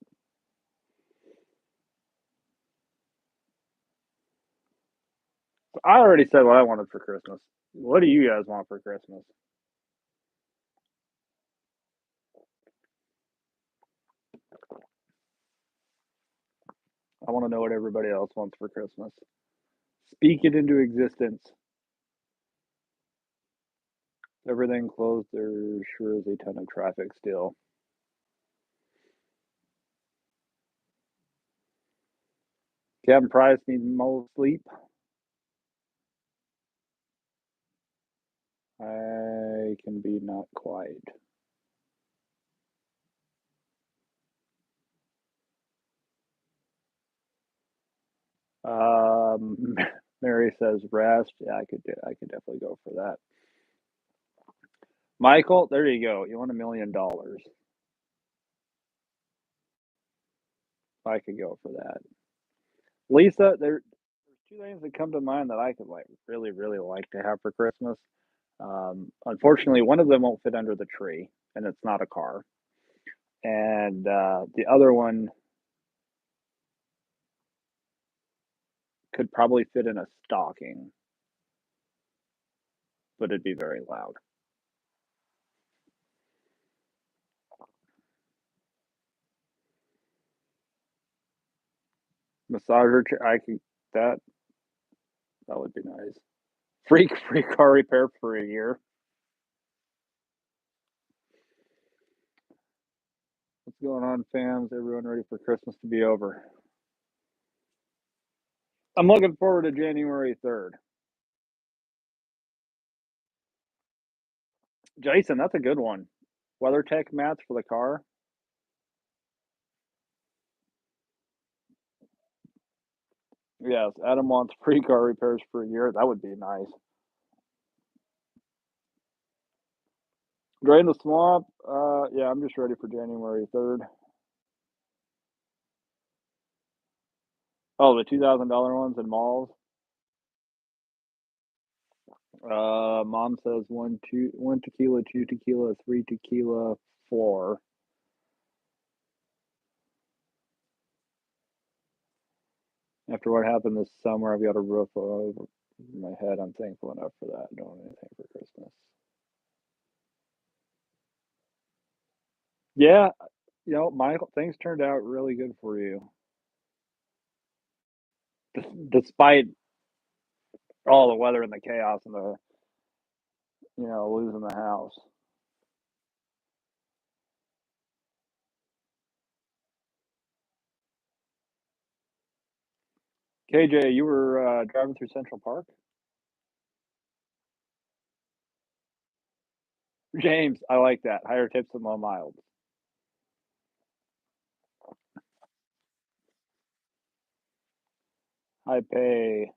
I already said what I wanted for Christmas. What do you guys want for Christmas? I want to know what everybody else wants for Christmas. Speak it into existence. Everything closed. There sure is a ton of traffic still. Kevin Price needs more sleep. I can be not quite. Um, Mary says rest. Yeah, I could definitely go for that. Michael, there you go. You won $1 million. I could go for that. Lisa, there's two things that come to mind that I could like really, really like to have for Christmas. Unfortunately, one of them won't fit under the tree, and it's not a car. And the other one could probably fit in a stocking, but it'd be very loud. Massager chair, I could that that would be nice. Free car repair for a year. What's going on, fams? Everyone ready for Christmas to be over? I'm looking forward to January 3rd. Jason, that's a good one. WeatherTech mats for the car. Yes, Adam wants free car repairs for a year. That would be nice. Drain the swamp. Yeah, I'm just ready for January 3rd. Oh, the $2,000 ones in malls. Mom says one tequila, two tequila, three tequila, four. After what happened this summer, I've got a roof over my head. I'm thankful enough for that. I don't want anything for Christmas. Yeah, Michael, things turned out really good for you, despite all the weather and the chaos and the losing the house. KJ, you were driving through Central Park. James, I like that. Higher tips and low miles. High pay.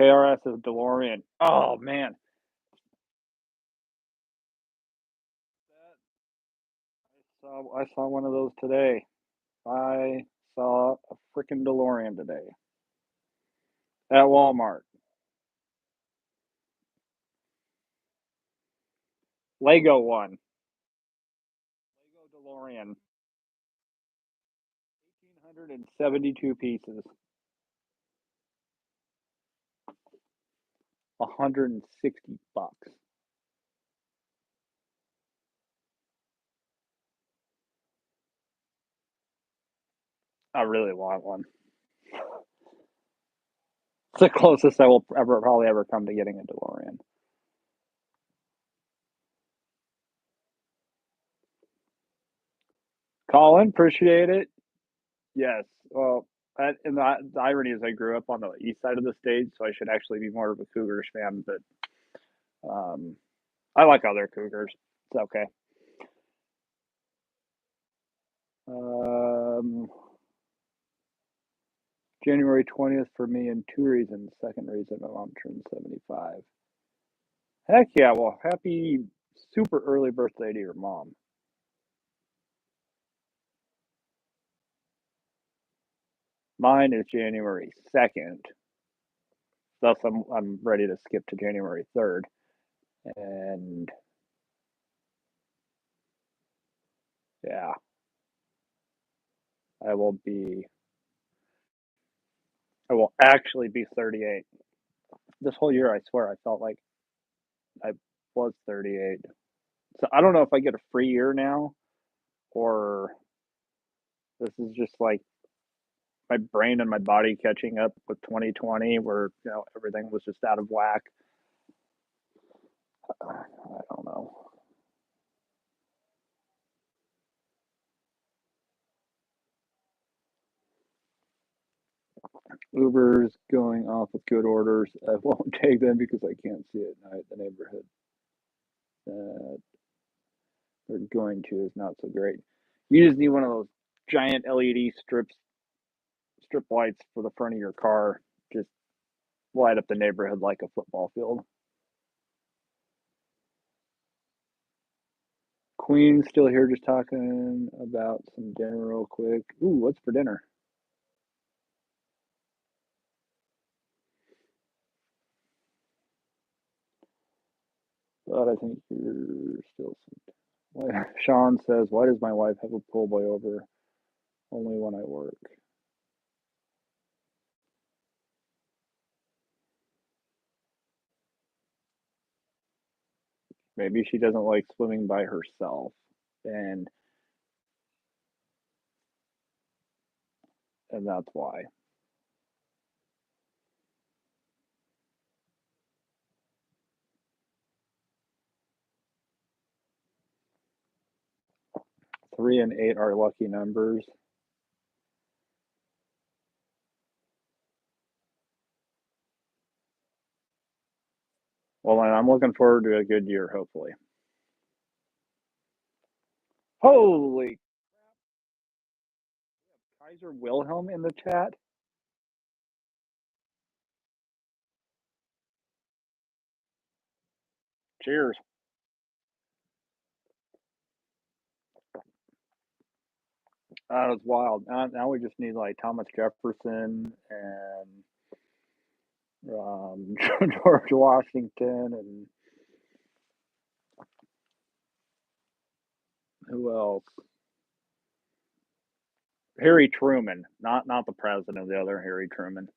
KRS is DeLorean. Oh man, I saw one of those today. I saw a freaking DeLorean today at Walmart. Lego one. Lego DeLorean. 1,872 pieces. $160. I really want one. It's the closest I will probably ever come to getting a DeLorean. Colin, appreciate it. Yes. Well, and the irony is I grew up on the east side of the state, so I should actually be more of a Cougars fan, but um, I like other Cougars. It's okay. Um, January 20th for me and two reasons. Second reason, my mom turned 75. Heck yeah. Well, happy super early birthday to your mom. Mine is January 2nd. Thus, I'm ready to skip to January 3rd. And yeah, I will be, I will actually be 38. This whole year, I swear, I felt like I was 38. So I don't know if I get a free year now or this is just like my brain and my body catching up with 2020 where everything was just out of whack. I don't know. Uber's going off with good orders. I won't take them because I can't see at night. The neighborhood that they're going to is not so great. You just need one of those giant LED strip lights for the front of your car. Just light up the neighborhood like a football field. Queen's still here, just talking about some dinner real quick. Ooh, what's for dinner? But I think you're still. Sean says, "Why does my wife have a pull boy over only when I work?" Maybe she doesn't like swimming by herself, and that's why. Three and eight are lucky numbers. Well, and I'm looking forward to a good year, hopefully. Holy Kaiser Wilhelm in the chat. Cheers. That was wild. Now we just need like Thomas Jefferson and George Washington and who else? Harry Truman, not the president, the other Harry Truman.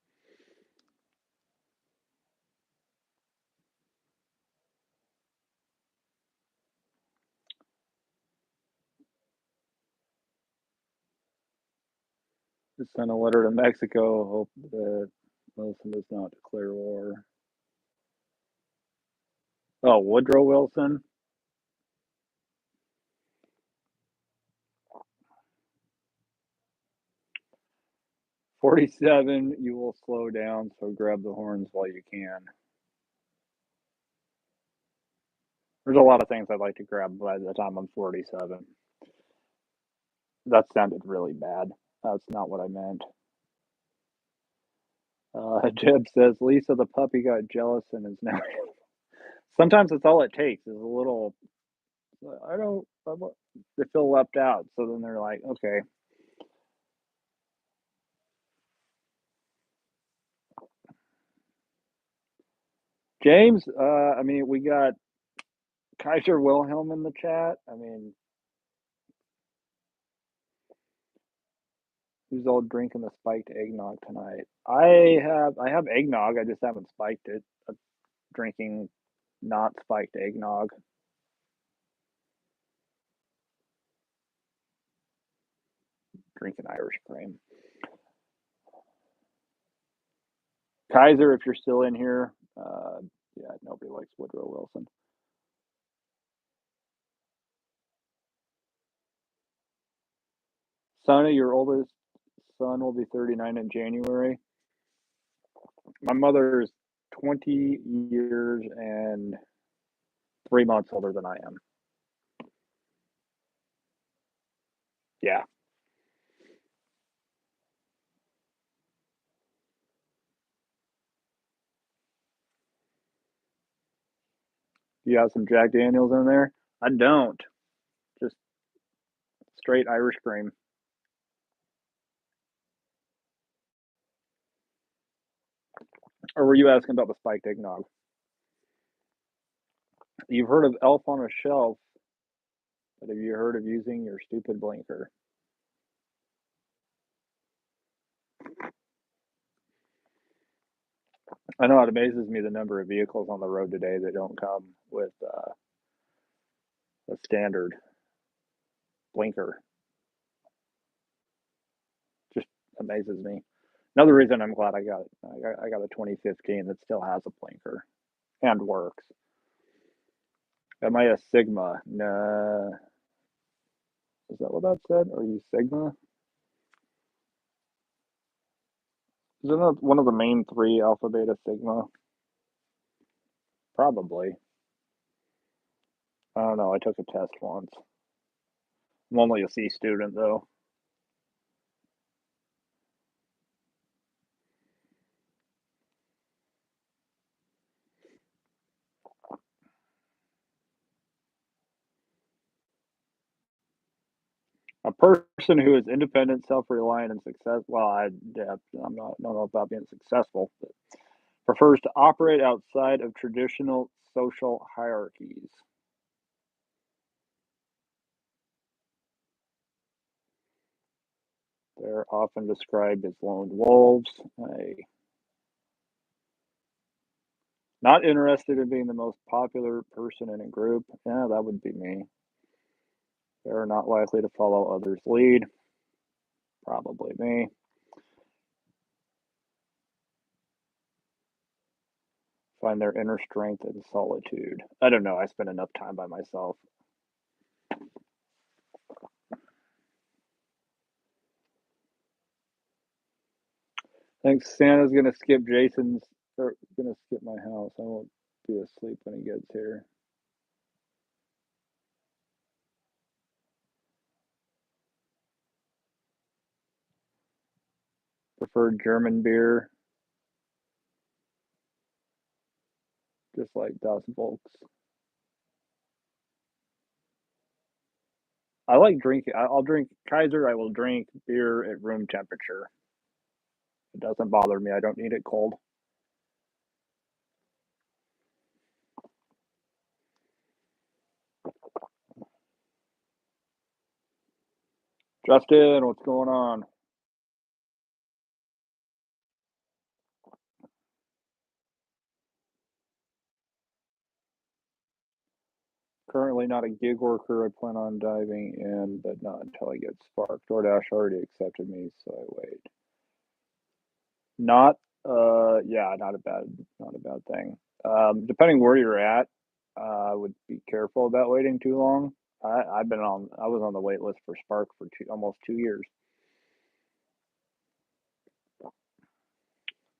Just sent a letter to Mexico. Hope that Wilson does not declare war. Oh, Woodrow Wilson. 47, you will slow down, so grab the horns while you can. There's a lot of things I'd like to grab by the time I'm 47. That sounded really bad. That's not what I meant. Jeb says Lisa the puppy got jealous and is now. Sometimes that's all it takes is a little. I don't. They feel left out, so then they're like, okay. James, I mean, we got Kaiser Wilhelm in the chat. I mean, who's all drinking the spiked eggnog tonight? I have eggnog. I just haven't spiked it. I'm drinking not spiked eggnog. Drinking Irish cream. Kaiser, if you're still in here, yeah, nobody likes Woodrow Wilson. Sonny, your oldest son will be 39 in January. My mother is 20 years and 3 months older than I am. Yeah. You got some Jack Daniels in there? I don't. Just straight Irish cream. Or were you asking about the spiked eggnog? You've heard of Elf on a Shelf, but have you heard of using your stupid blinker? I know it amazes me the number of vehicles on the road today that don't come with a standard blinker. Just amazes me. Another reason I'm glad I got a 2015 that still has a blinker and works. Am I a Sigma? Nah. Is that what that said? Are you Sigma? Isn't that one of the main three, Alpha, Beta, Sigma? Probably. I don't know. I took a test once. I'm only a C student, though. A person who is independent, self-reliant, and successful. Well, I'm not. I don't know about being successful, but prefers to operate outside of traditional social hierarchies. They're often described as lone wolves. Not interested in being the most popular person in a group. Yeah, that would be me. They're not likely to follow others' lead. Probably me. Find their inner strength in solitude. I don't know. I spend enough time by myself. Thanks. Santa's gonna skip Jason's, or gonna skip my house. I won't be asleep when he gets here. Prefer German beer, just like Das Volks. I like drinking. I'll drink Kaiser. I will drink beer at room temperature. It doesn't bother me. I don't need it cold. Justin, what's going on? Currently not a gig worker. I plan on diving in, but not until I get Spark. DoorDash already accepted me, so I wait. Not, yeah, not a bad thing. Depending where you're at, I would be careful about waiting too long. I was on the wait list for Spark for almost 2 years.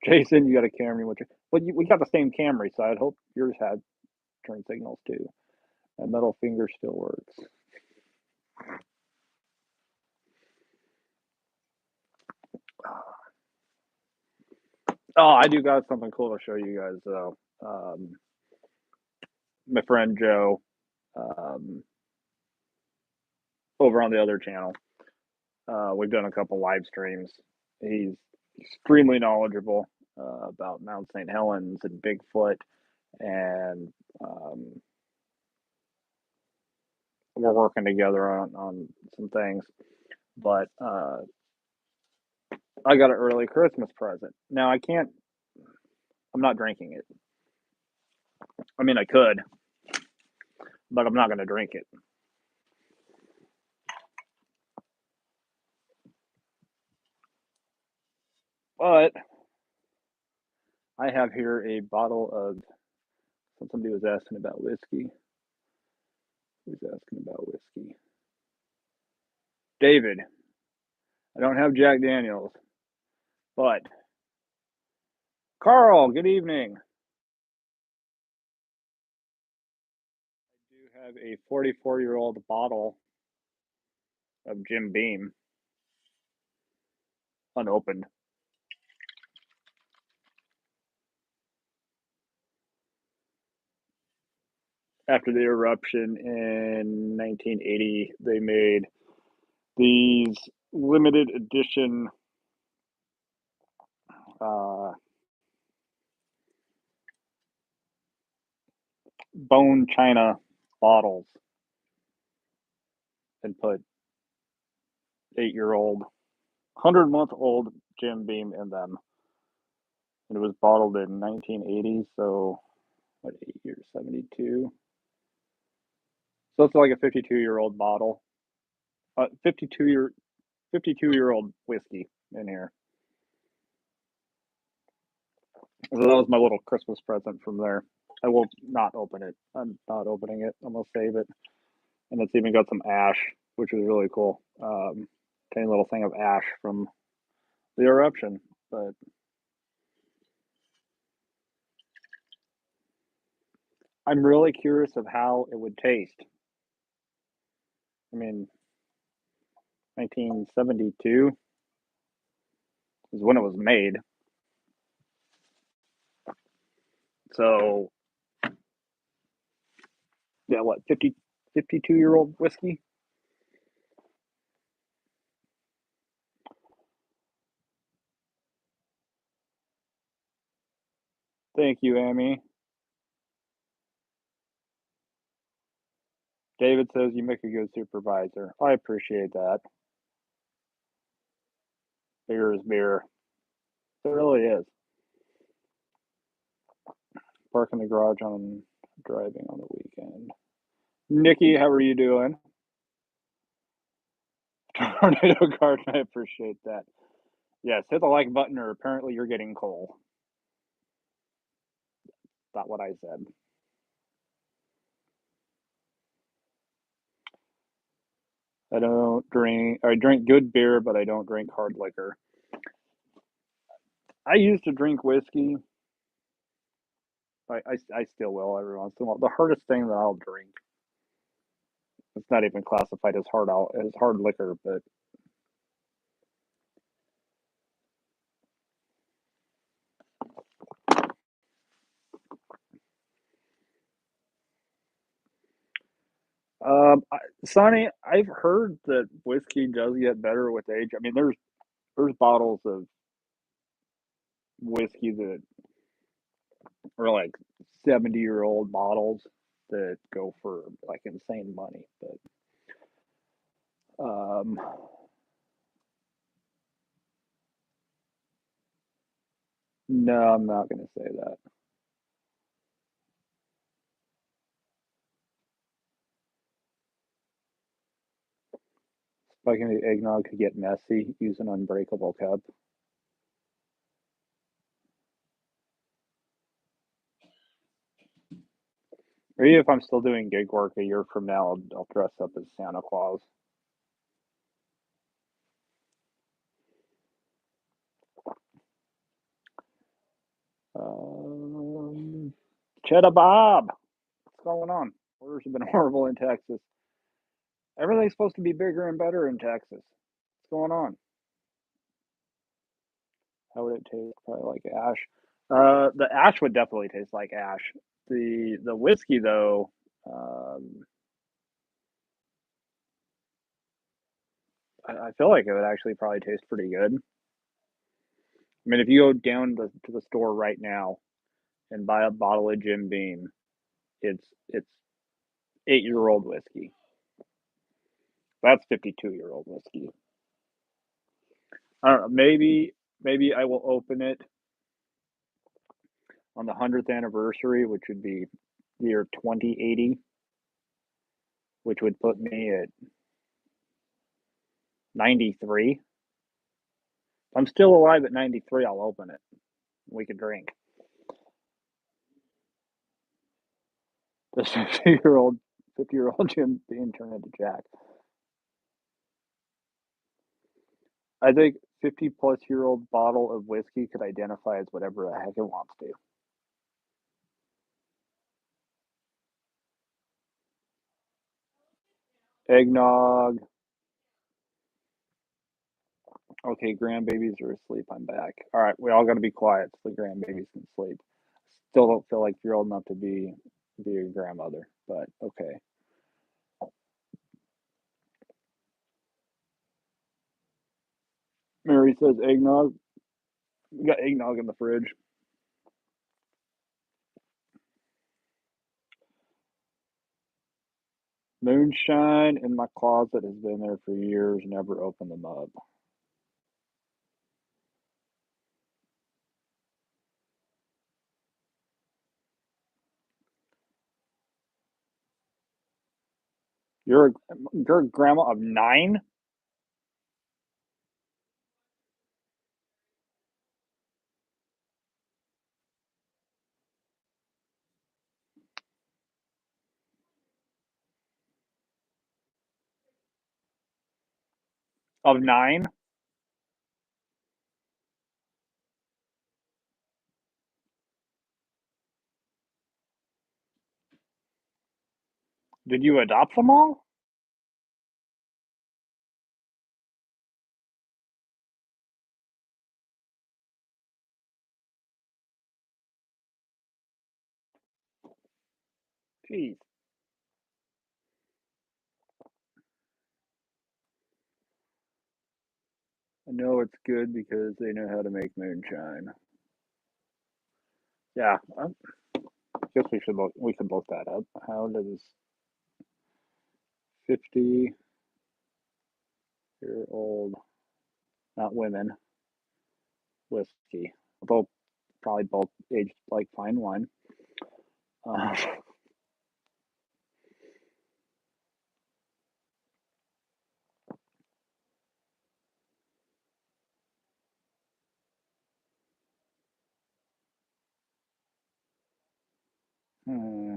Jason, you got a Camry? We got the same Camry, so I'd hope yours had turn signals too. And middle finger still works. Oh, I do got something cool to show you guys though. My friend Joe, um, over on the other channel, we've done a couple live streams. He's extremely knowledgeable about Mount St. Helens and Bigfoot, and we're working together on some things. But I got an early Christmas present. Now I can't. I'm not drinking it. I mean, I could, but I'm not going to drink it. But I have here a bottle of. Somebody was asking about whiskey. Who's asking about whiskey? David. I don't have Jack Daniels, but Carl. Good evening. I do have a 44-year-old bottle of Jim Beam unopened. After the eruption in 1980, they made these limited edition uh, bone china bottles and put 8-year-old, 100-month-old Jim Beam in them. And it was bottled in 1980, so what, 8 years, 72. So it's like a 52-year-old bottle, 52-year old whiskey in here. So that was my little Christmas present from there. I will not open it. I'm not opening it. I'm gonna save it. And it's even got some ash, which is really cool. Tiny little thing of ash from the eruption. But I'm really curious of how it would taste. I mean, 1972 is when it was made. So, yeah, what, 52-year-old whiskey? Thank you, Amy. David says you make a good supervisor. I appreciate that. Beer is beer. It really is. Park in the garage on driving on the weekend. Nikki, how are you doing? Tornado Garden, I appreciate that. Yes, hit the like button or apparently you're getting coal. Not what I said. I drink good beer, but I don't drink hard liquor. I used to drink whiskey. I still will every once in a while. The hardest thing that I'll drink, it's not even classified as hard liquor, but Sonny, I've heard that whiskey does get better with age. I mean, there's bottles of whiskey that are like 70-year-old bottles that go for like insane money. But no, I'm not going to say that. Spiking the eggnog could get messy. Use an unbreakable cup. Maybe if I'm still doing gig work a year from now, I'll dress up as Santa Claus. Um, Cheddar Bob, what's going on? Orders have been horrible in Texas. Everything's supposed to be bigger and better in Texas. What's going on? How would it taste? Probably like ash. The ash would definitely taste like ash. The whiskey though, I feel like it would actually probably taste pretty good. I mean, if you go down to the store right now and buy a bottle of Jim Beam, it's 8-year old whiskey. That's 52-year old whiskey. I don't know. Maybe I will open it on the 100th anniversary, which would be the year 2080, which would put me at 93. If I'm still alive at 93, I'll open it. We could drink. This 50-year old Jim being turned into Jack. I think 50-plus-year-old bottle of whiskey could identify as whatever the heck it wants to. Eggnog. Okay, grandbabies are asleep. I'm back. All right, we all got to be quiet so the grandbabies can sleep. Still don't feel like you're old enough to be a grandmother, but okay. Mary says eggnog. We got eggnog in the fridge. Moonshine in my closet has been there for years. Never opened them up. You're a grandma of 9. Of 9? Did you adopt them all? Jeez. I know it's good because they know how to make moonshine. Yeah, I guess we should look that up. How does 50-year-old, not women, whiskey? Both probably both aged like fine wine. Uh, hmm.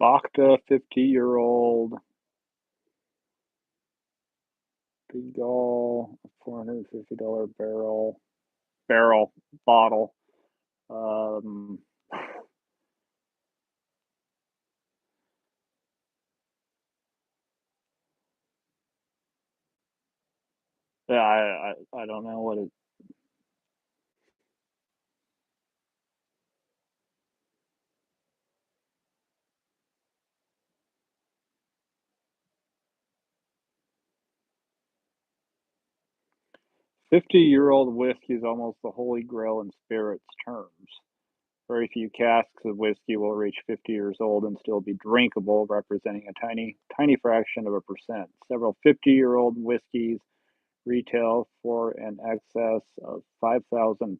Vodka, 50-year-old, Beagle, $450 barrel bottle. Um, yeah, I don't know what it. 50-year-old whiskey is almost the holy grail in spirits terms. Very few casks of whiskey will reach 50 years old and still be drinkable, representing a tiny fraction of a percent. Several 50-year-old whiskeys retail for an excess of £5,000.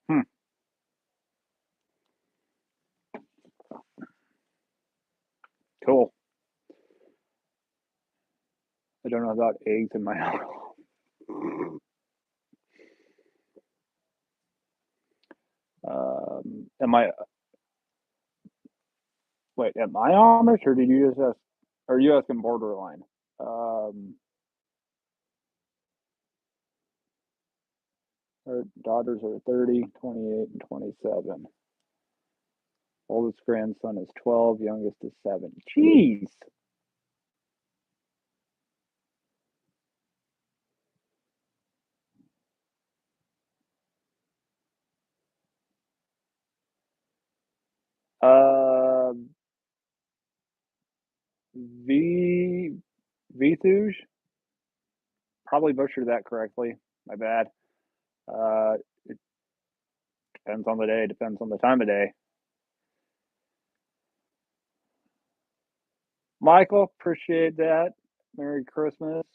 Hmm, cool. I don't know about eggs in my house. Am I wait? Am I Amish, or did you just ask? Are you asking borderline? Um, Her daughters are 30, 28, and 27. Oldest grandson is 12, youngest is 7. Jeez. Uh, V Vithuj? Probably butchered that correctly. My bad. It depends on the day, depends on the time of day. Michael, appreciate that. Merry Christmas.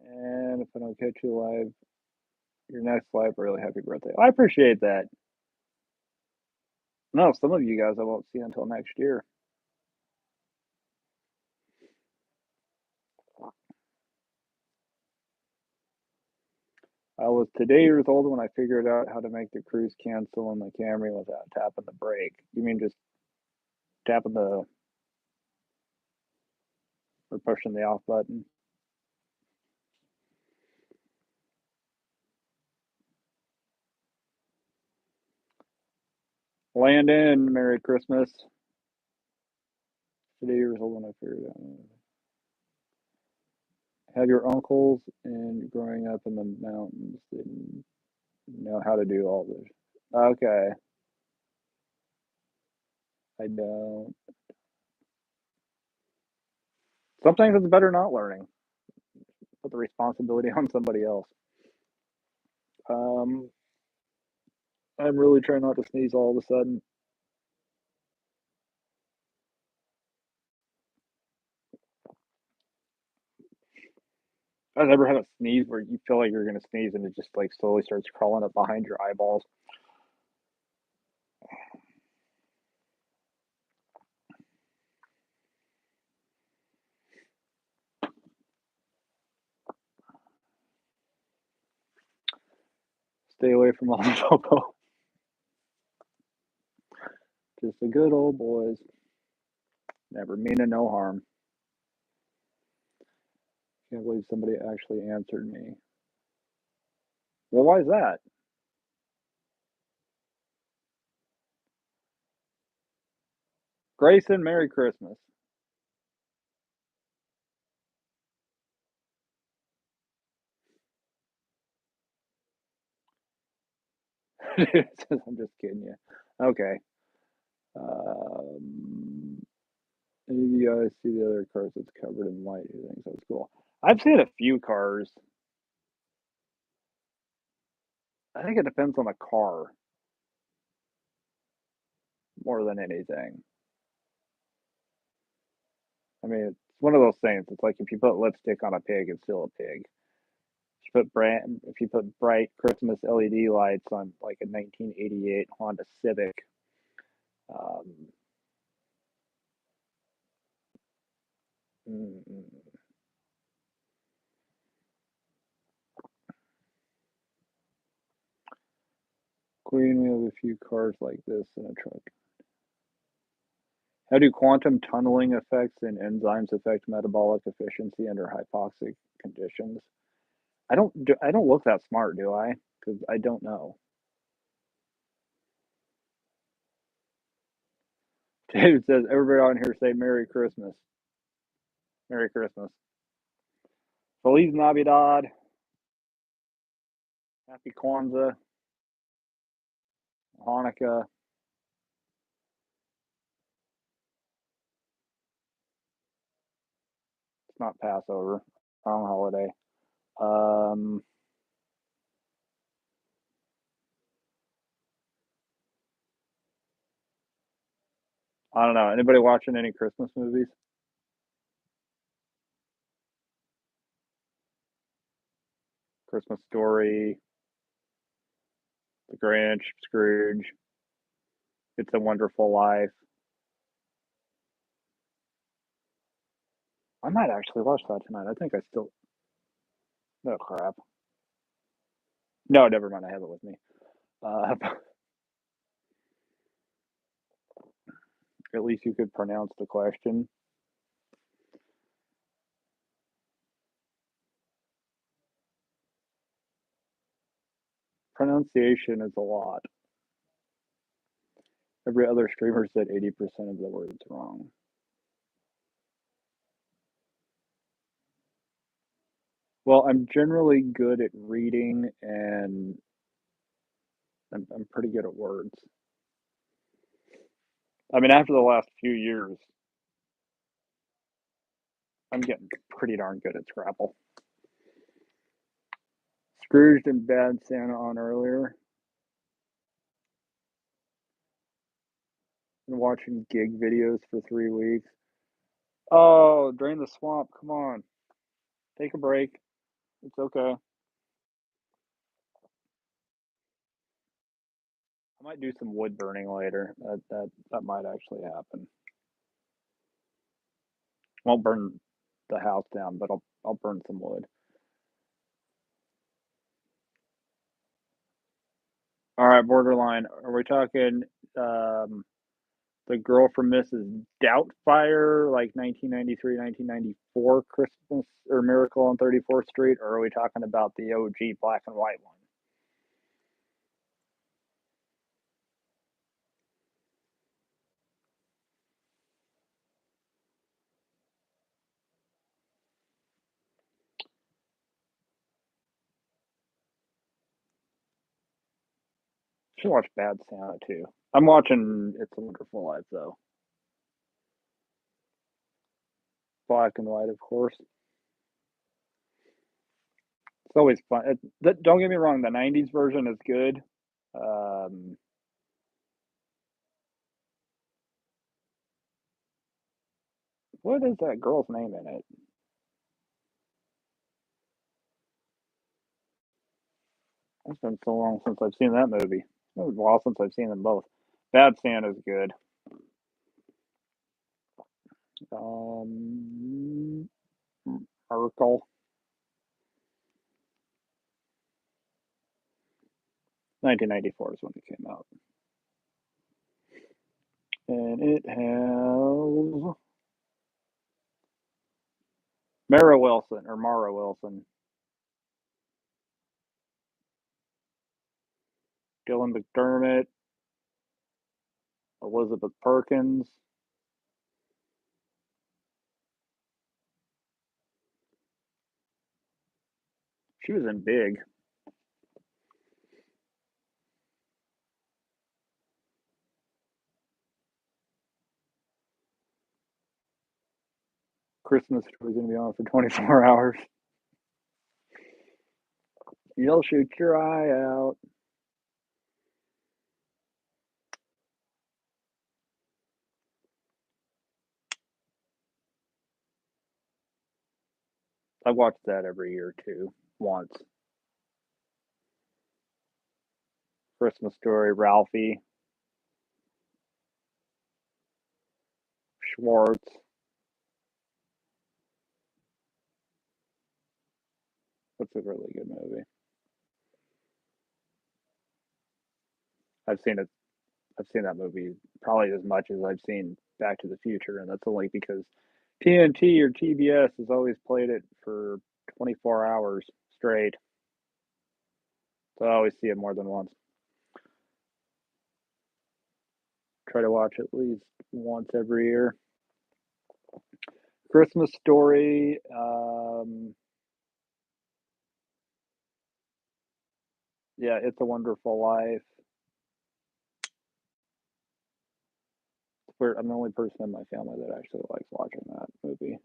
And if I don't catch you live, your next live, really happy birthday. I appreciate that. No, some of you guys I won't see until next year. I was today years old when I figured out how to make the cruise cancel on the Camry without tapping the brake. You mean just tapping the or pushing the off button? Land in, Merry Christmas. Today years old when I figured out. Have your uncles and growing up in the mountains didn't know how to do all this. Okay, I don't. Sometimes it's better not learning. Put the responsibility on somebody else. Um, I'm really trying not to sneeze all of a sudden. I've never had a sneeze where you feel like you're gonna sneeze and it just like slowly starts crawling up behind your eyeballs. Stay away from all the popo. Just the good old boys. Never meaning no harm. Can't believe somebody actually answered me. Well, why is that? Grayson, Merry Christmas. I'm just kidding you. Okay. Any of you guys see the other cars that's covered in white? Who thinks that's cool? I've seen a few cars. I think it depends on the car more than anything. I mean, it's one of those things. It's like if you put lipstick on a pig, it's still a pig. If you put bright Christmas LED lights on like a 1988 Honda Civic, um, mm, Queen, we have a few cars like this in a truck. How do quantum tunneling effects and enzymes affect metabolic efficiency under hypoxic conditions? I don't look that smart, do I? Because I don't know. David says everybody on here say Merry Christmas. Merry Christmas. Feliz Navidad. Happy Kwanzaa. Hanukkah. It's not Passover. Wrong holiday. Um, I don't know. Anybody watching any Christmas movies? Christmas Story, The Grinch, Scrooge, It's a Wonderful Life. I might actually watch that tonight. I think I still. Oh crap. No, never mind. I have it with me. Uh, at least you could pronounce the question. Pronunciation is a lot. Every other streamer said 80% of the words wrong. Well, I'm generally good at reading and I'm pretty good at words. I mean, after the last few years, I'm getting pretty darn good at Scrabble. Scrooged and Bad Santa on earlier. Been watching gig videos for 3 weeks. Oh, Drain the Swamp. Come on. Take a break. It's okay. I might do some wood burning later. That might actually happen. Won't burn the house down, but I'll burn some wood. All right, borderline. Are we talking the girl from Mrs. Doubtfire, like 1993, 1994 Christmas or Miracle on 34th Street, or are we talking about the OG black and white one? Should watch Bad Santa too. I'm watching It's a Wonderful Life though. Black and white, of course. It's always fun. Don't get me wrong, the '90s version is good. Um, what is that girl's name in it? It's been so long since I've seen that movie. It's been a while since I've seen them both. Bad Santa's good. Um, Urkel. 1994 is when it came out. And it has Mara Wilson, Dylan McDermott, Elizabeth Perkins. She was in Big. Christmas was going to be on for 24 hours. You'll shoot your eye out. I watch that every year too, once. Christmas Story, Ralphie, Schwartz. That's a really good movie. I've seen it. I've seen that movie probably as much as I've seen Back to the Future, and that's only because TNT or TBS has always played it for 24 hours straight. So I always see it more than once. Try to watch at least once every year. Christmas Story. Yeah, It's a Wonderful Life. I'm the only person in my family that actually likes watching that movie.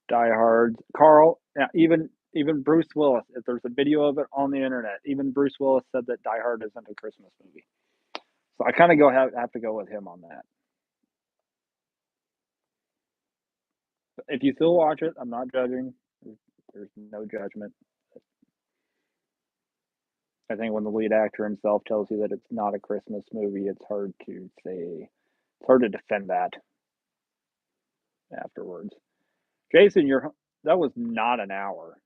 Die Hard. Carl, yeah, even Bruce Willis. If there's a video of it on the internet, even Bruce Willis said that Die Hard isn't a Christmas movie. So I kind of have to go with him on that. If you still watch it, I'm not judging. There's no judgment. I think when the lead actor himself tells you that it's not a Christmas movie, it's hard to say. It's hard to defend that afterwards. Jason, that was not an hour.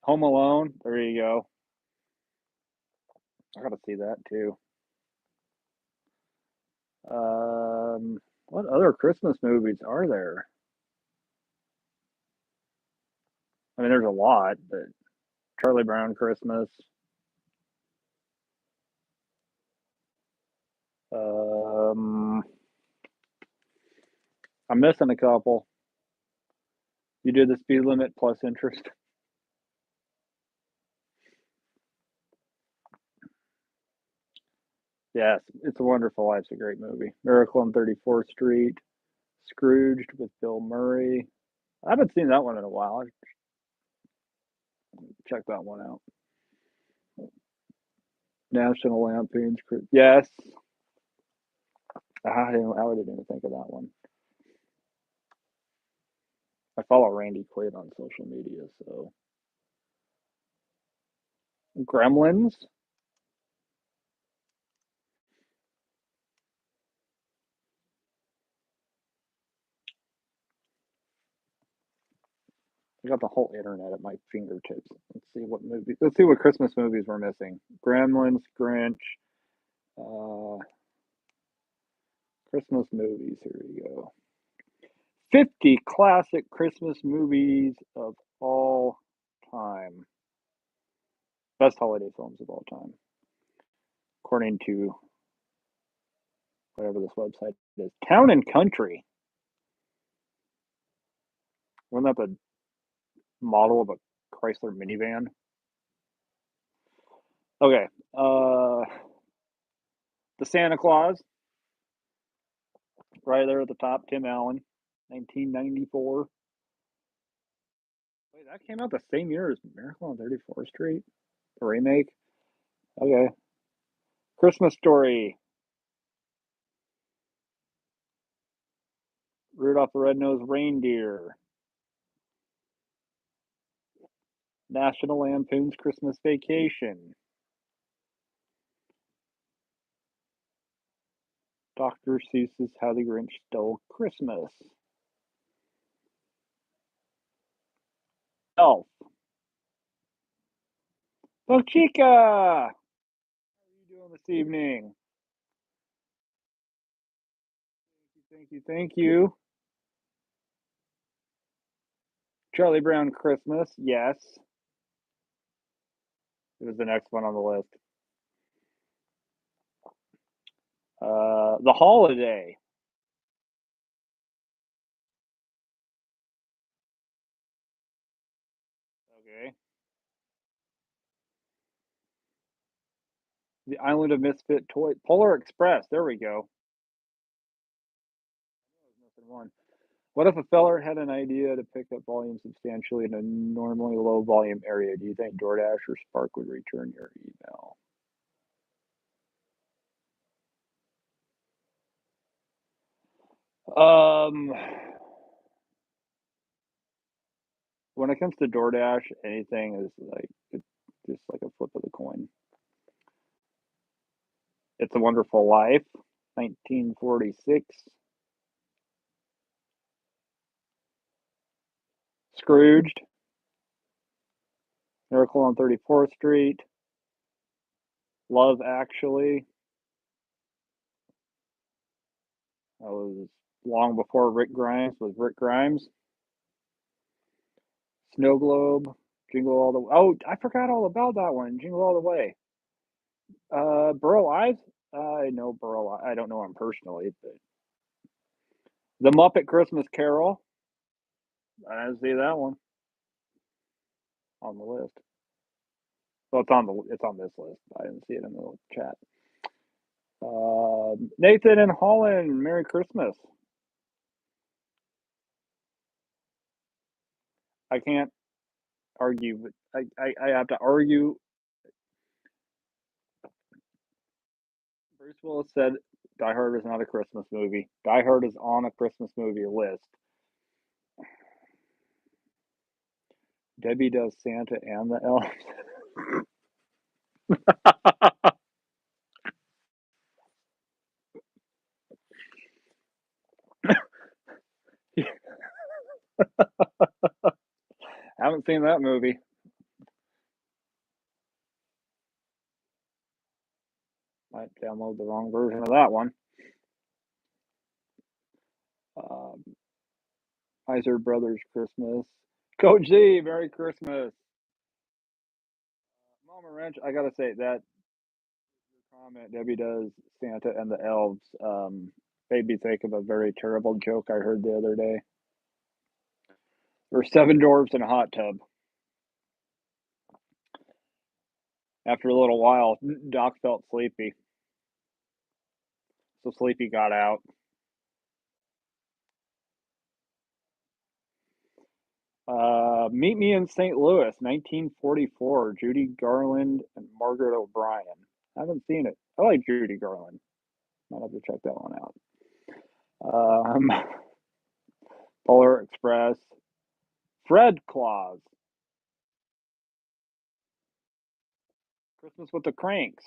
Home Alone. There you go. I gotta see that too. What other Christmas movies are there? I mean, there's a lot, but Charlie Brown Christmas. Um, I'm missing a couple. You do the speed limit plus interest. Yes, It's a Wonderful Life's a great movie. Miracle on 34th Street. Scrooged with Bill Murray. I haven't seen that one in a while. Check that one out. National Lampoon's Yes. I didn't even think of that one. I follow Randy Quaid on social media, so Gremlins. I got the whole internet at my fingertips. Let's see what Christmas movies we're missing. Gremlins, Grinch, uh, Christmas movies. Here we go. 50 classic Christmas movies of all time. Best holiday films of all time, according to whatever this website is. Town and Country. Wasn't that the model of a Chrysler minivan? Okay. The Santa Claus, right there at the top. Tim Allen, 1994. Wait, that came out the same year as Miracle on 34th Street, the remake. Okay. Christmas Story. Rudolph the Red-Nosed Reindeer. National Lampoon's Christmas Vacation. Dr. Seuss's How the Grinch Stole Christmas. Elf. Oh, Chica! How are you doing this evening? Thank you, thank you. Charlie Brown Christmas, yes. It was the next one on the list. The Holiday. Okay. The Island of Misfit Toy. Polar Express. There we go. Missing one. What if a feller had an idea to pick up volume substantially in a normally low volume area? Do you think DoorDash or Spark would return your email? Um, when it comes to DoorDash, anything is like it's just like a flip of the coin. It's a Wonderful Life, 1946. Scrooged, Miracle on 34th Street, Love Actually. That was long before Rick Grimes was Rick Grimes. Snow Globe, Jingle All the Way. Oh, I forgot all about that one. Jingle All the Way. Burl Ives. I know Burl. I don't know him personally, but The Muppet Christmas Carol. I didn't see that one on the list. Well, it's on this list. I didn't see it in the chat. Nathan and Holland, Merry Christmas. I can't argue, but I have to argue. Bruce Willis said Die Hard is not a Christmas movie. Die Hard is on a Christmas movie list. Debbie Does Santa and the Elves. Haven't seen that movie. Might download the wrong version of that one. Um, Iser Brothers Christmas. Coach Z, Merry Christmas. Mama Wrench, I gotta say that comment, Debbie Does Santa and the Elves, made me think of a very terrible joke I heard the other day. There were seven dwarfs in a hot tub. After a little while, Doc felt sleepy. So Sleepy got out. Meet Me in St. Louis, 1944. Judy Garland and Margaret O'Brien. I haven't seen it. I like Judy Garland. Might have to check that one out. Polar Express. Fred Claus. Christmas with the Cranks.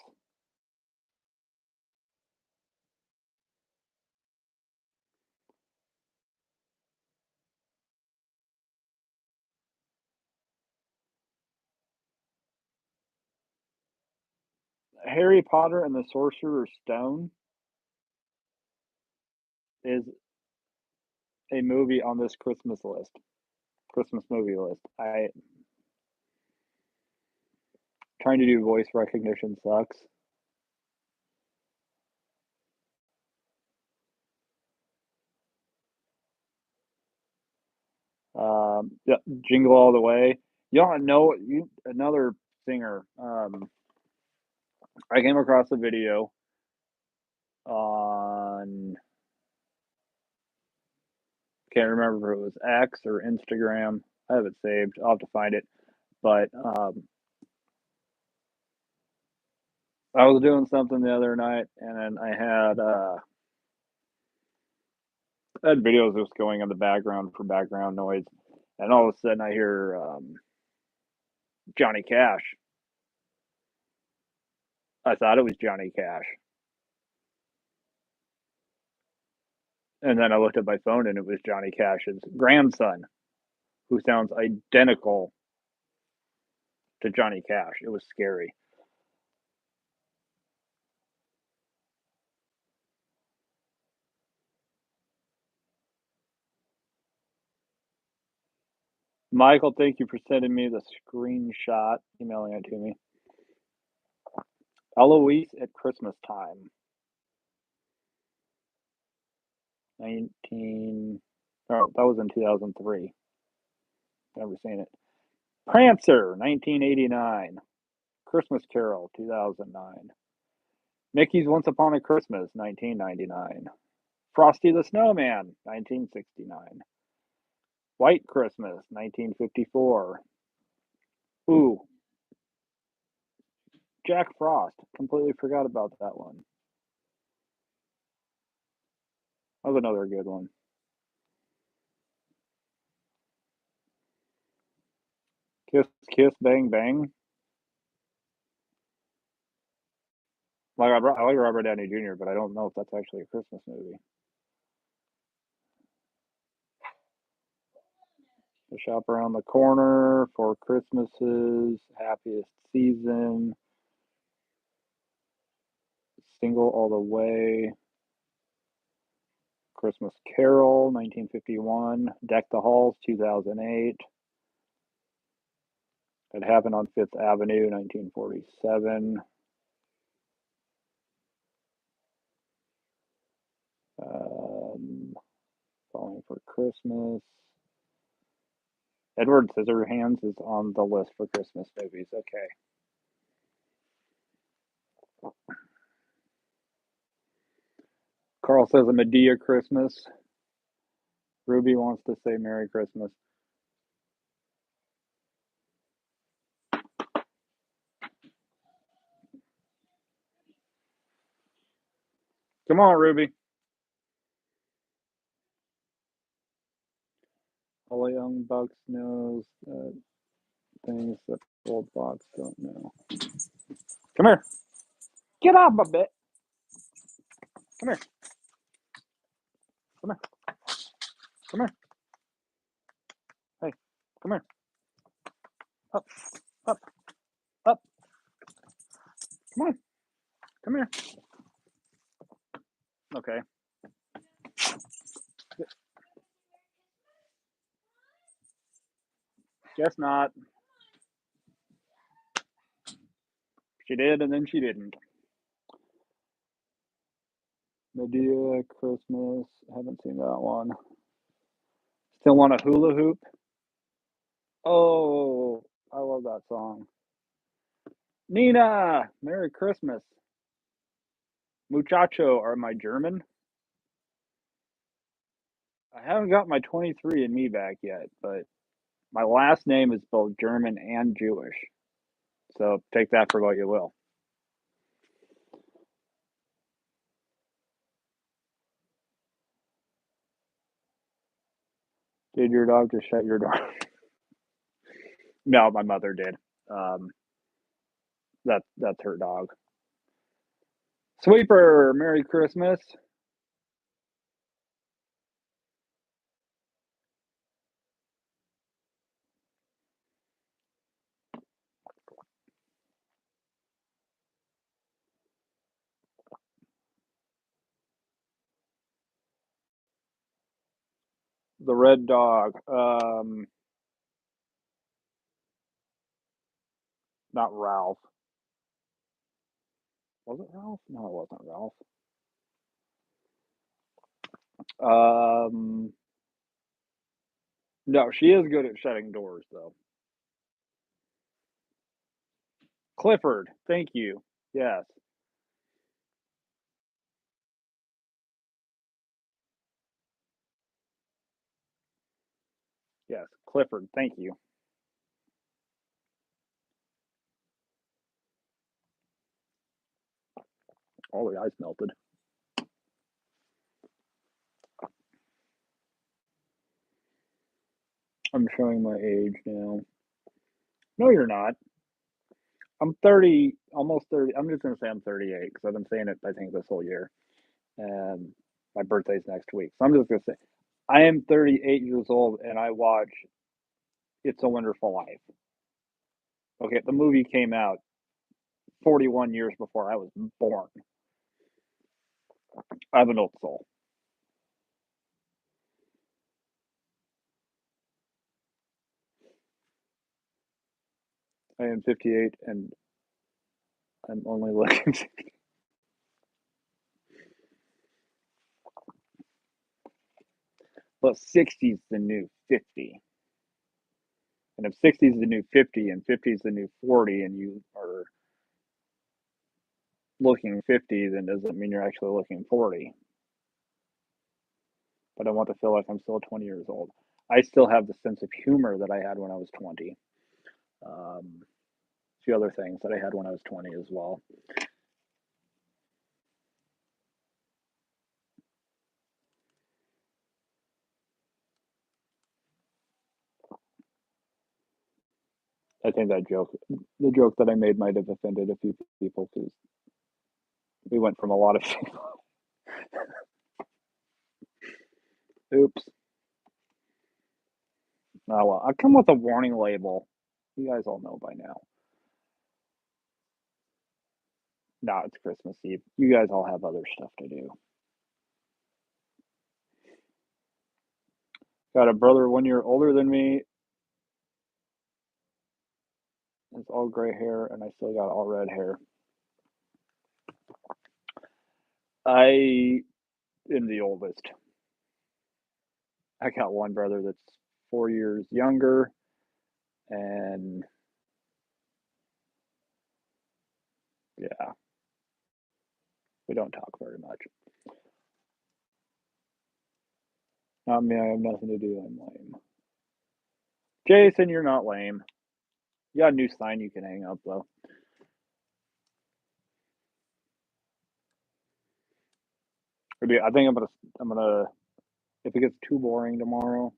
Harry Potter and the Sorcerer's Stone is a movie on this Christmas list. Christmas movie list. I trying to do voice recognition sucks. Yeah, Jingle All the Way. You don't know another singer. I came across a video on can't remember if it was X or Instagram. I have it saved. I'll have to find it. But I was doing something the other night, and then I had videos just going in the background for background noise, and all of a sudden I hear Johnny Cash. I thought it was Johnny Cash. And then I looked at my phone and it was Johnny Cash's grandson, who sounds identical to Johnny Cash. It was scary. Michael, thank you for sending me the screenshot, emailing it to me. Eloise at Christmas time. 19. Oh, that was in 2003. Never seen it. Prancer, 1989. Christmas Carol, 2009. Mickey's Once Upon a Christmas, 1999. Frosty the Snowman, 1969. White Christmas, 1954. Ooh, Jack Frost. Completely forgot about that one. That was another good one. Kiss, Kiss, Bang, Bang. I like Robert Downey Jr., but I don't know if that's actually a Christmas movie. The Shop Around the Corner, Four Christmases, Happiest Season, Single All the Way, Christmas Carol, 1951, Deck the Halls, 2008. It Happened on Fifth Avenue, 1947. Falling for Christmas. Edward Scissorhands is on the list for Christmas movies. Okay. Carl says a Medea Christmas. Ruby wants to say Merry Christmas. Come on, Ruby. All the young bucks knows things that old bucks don't know. Come here. Get off my bed. Come here. Come here. Come here. Hey, come here. Up, up, up. Come on. Come here. Okay. Guess not. She did, and then she didn't. Medea Christmas. Haven't seen that one. Still want a hula hoop? Oh, I love that song. Nina, Merry Christmas. Muchacho, are my German? I haven't got my 23andMe back yet, but my last name is both German and Jewish. So take that for what you will. Did your dog just shut your door? No, my mother did. Um, that's her dog. Sweeper, Merry Christmas. The red dog. Not Ralph. Was it Ralph? No, it wasn't Ralph. Um, no, she is good at shutting doors, though. Clifford, thank you. Yes, yes, Clifford, thank you. All the ice melted. I'm showing my age now. No, you're not. I'm 30, almost 30. I'm just going to say I'm 38 because I've been saying it, I think, this whole year. And My birthday's next week. So I'm just gonna say I am 38 years old and I watch It's a Wonderful Life. Okay, the movie came out 41 years before I was born. I'm an old soul. I am 58 and I'm only looking. But 60 is the new 50. And if 60 is the new 50 and 50 is the new 40 and you are looking 50, then doesn't mean you're actually looking 40. But I want to feel like I'm still 20 years old. I still have the sense of humor that I had when I was 20. A few other things that I had when I was 20 as well. I think the joke that I made might have offended a few people because we went from a lot of oops. Oh well, I come with a warning label. You guys all know by now. No, it's Christmas Eve. You guys all have other stuff to do. Got a brother 1 year older than me. It's all gray hair, and I still got all red hair. I am the oldest. I got one brother that's 4 years younger, and yeah, we don't talk very much. Not me. I have nothing to do. I'm lame. Jason, you're not lame. You got a new sign you can hang up though. I think I'm gonna if it gets too boring tomorrow,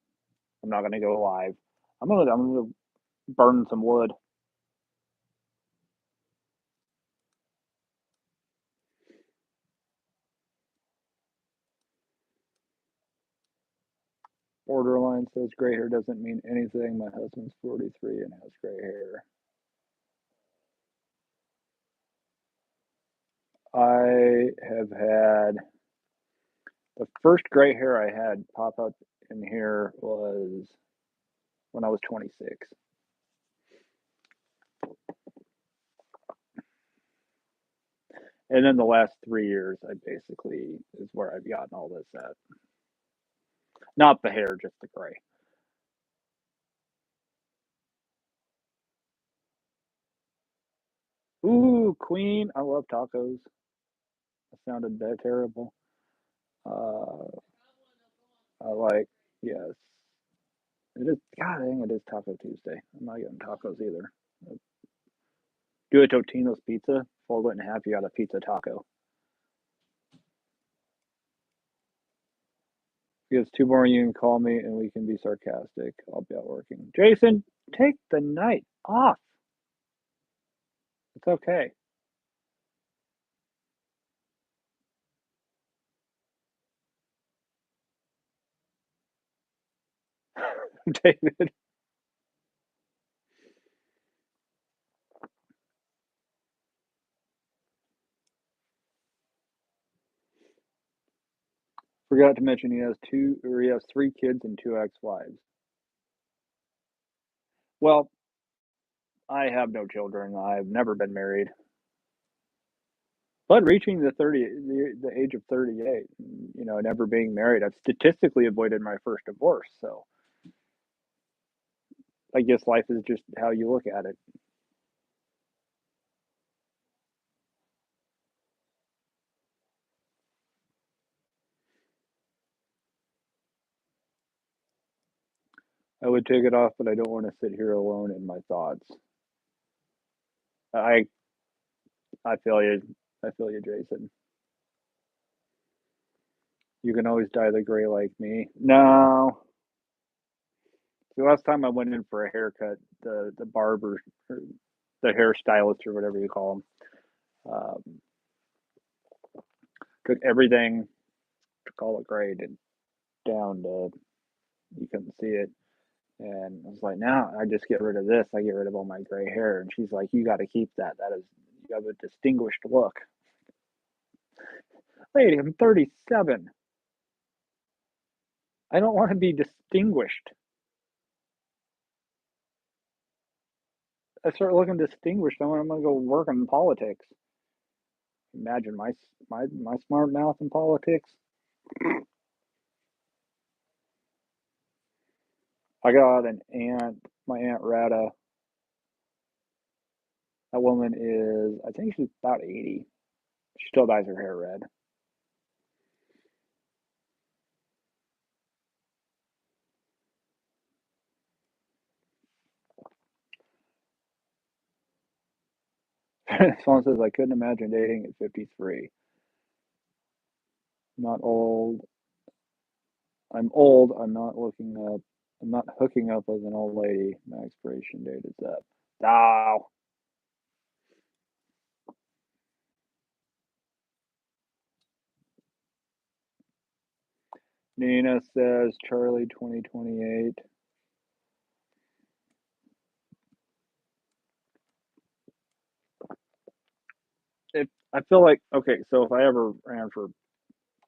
I'm not gonna go live. I'm gonna burn some wood. Borderline says gray hair doesn't mean anything. My husband's 43 and has gray hair. I have had the first gray hair I had pop up in here was when I was 26. And then the last 3 years, I basically is where I've gotten all this at. Not the hair, just the gray. Ooh, Queen. I love tacos. That sounded that terrible. Uh, I like, yes. It is, God dang, it is Taco Tuesday. I'm not getting tacos either. Do a Totino's pizza, fold it in half, you got a pizza taco. If it's too boring, you can call me and we can be sarcastic. I'll be out working. Jason, take the night off. It's okay. David, forgot to mention he has 3 kids and 2 ex-wives. Well, I have no children. I've never been married. But reaching the age of 38, never being married, I've statistically avoided my first divorce. So I guess life is just how you look at it. I would take it off, but I don't want to sit here alone in my thoughts. I I feel you. I feel you, Jason. You can always dye the gray like me. No. The last time I went in for a haircut, the barber, or the hairstylist, or whatever you call them, took everything, took all the gray down to you couldn't see it. And I was like, now I just get rid of this. I get rid of all my gray hair. And she's like, you got to keep that. You have a distinguished look. Lady, I'm 37. I don't want to be distinguished. I start looking distinguished. I'm going to go work in politics. Imagine my smart mouth in politics. I got an aunt, my Aunt Retta. That woman is, I think she's about 80. She still dyes her hair red. Someone says, I couldn't imagine dating at 53. I'm not old. I'm old. I'm not hooking up with an old lady. My expiration date is up. Oh. Nina says Charlie 2028. If I feel like okay, so if I ever ran for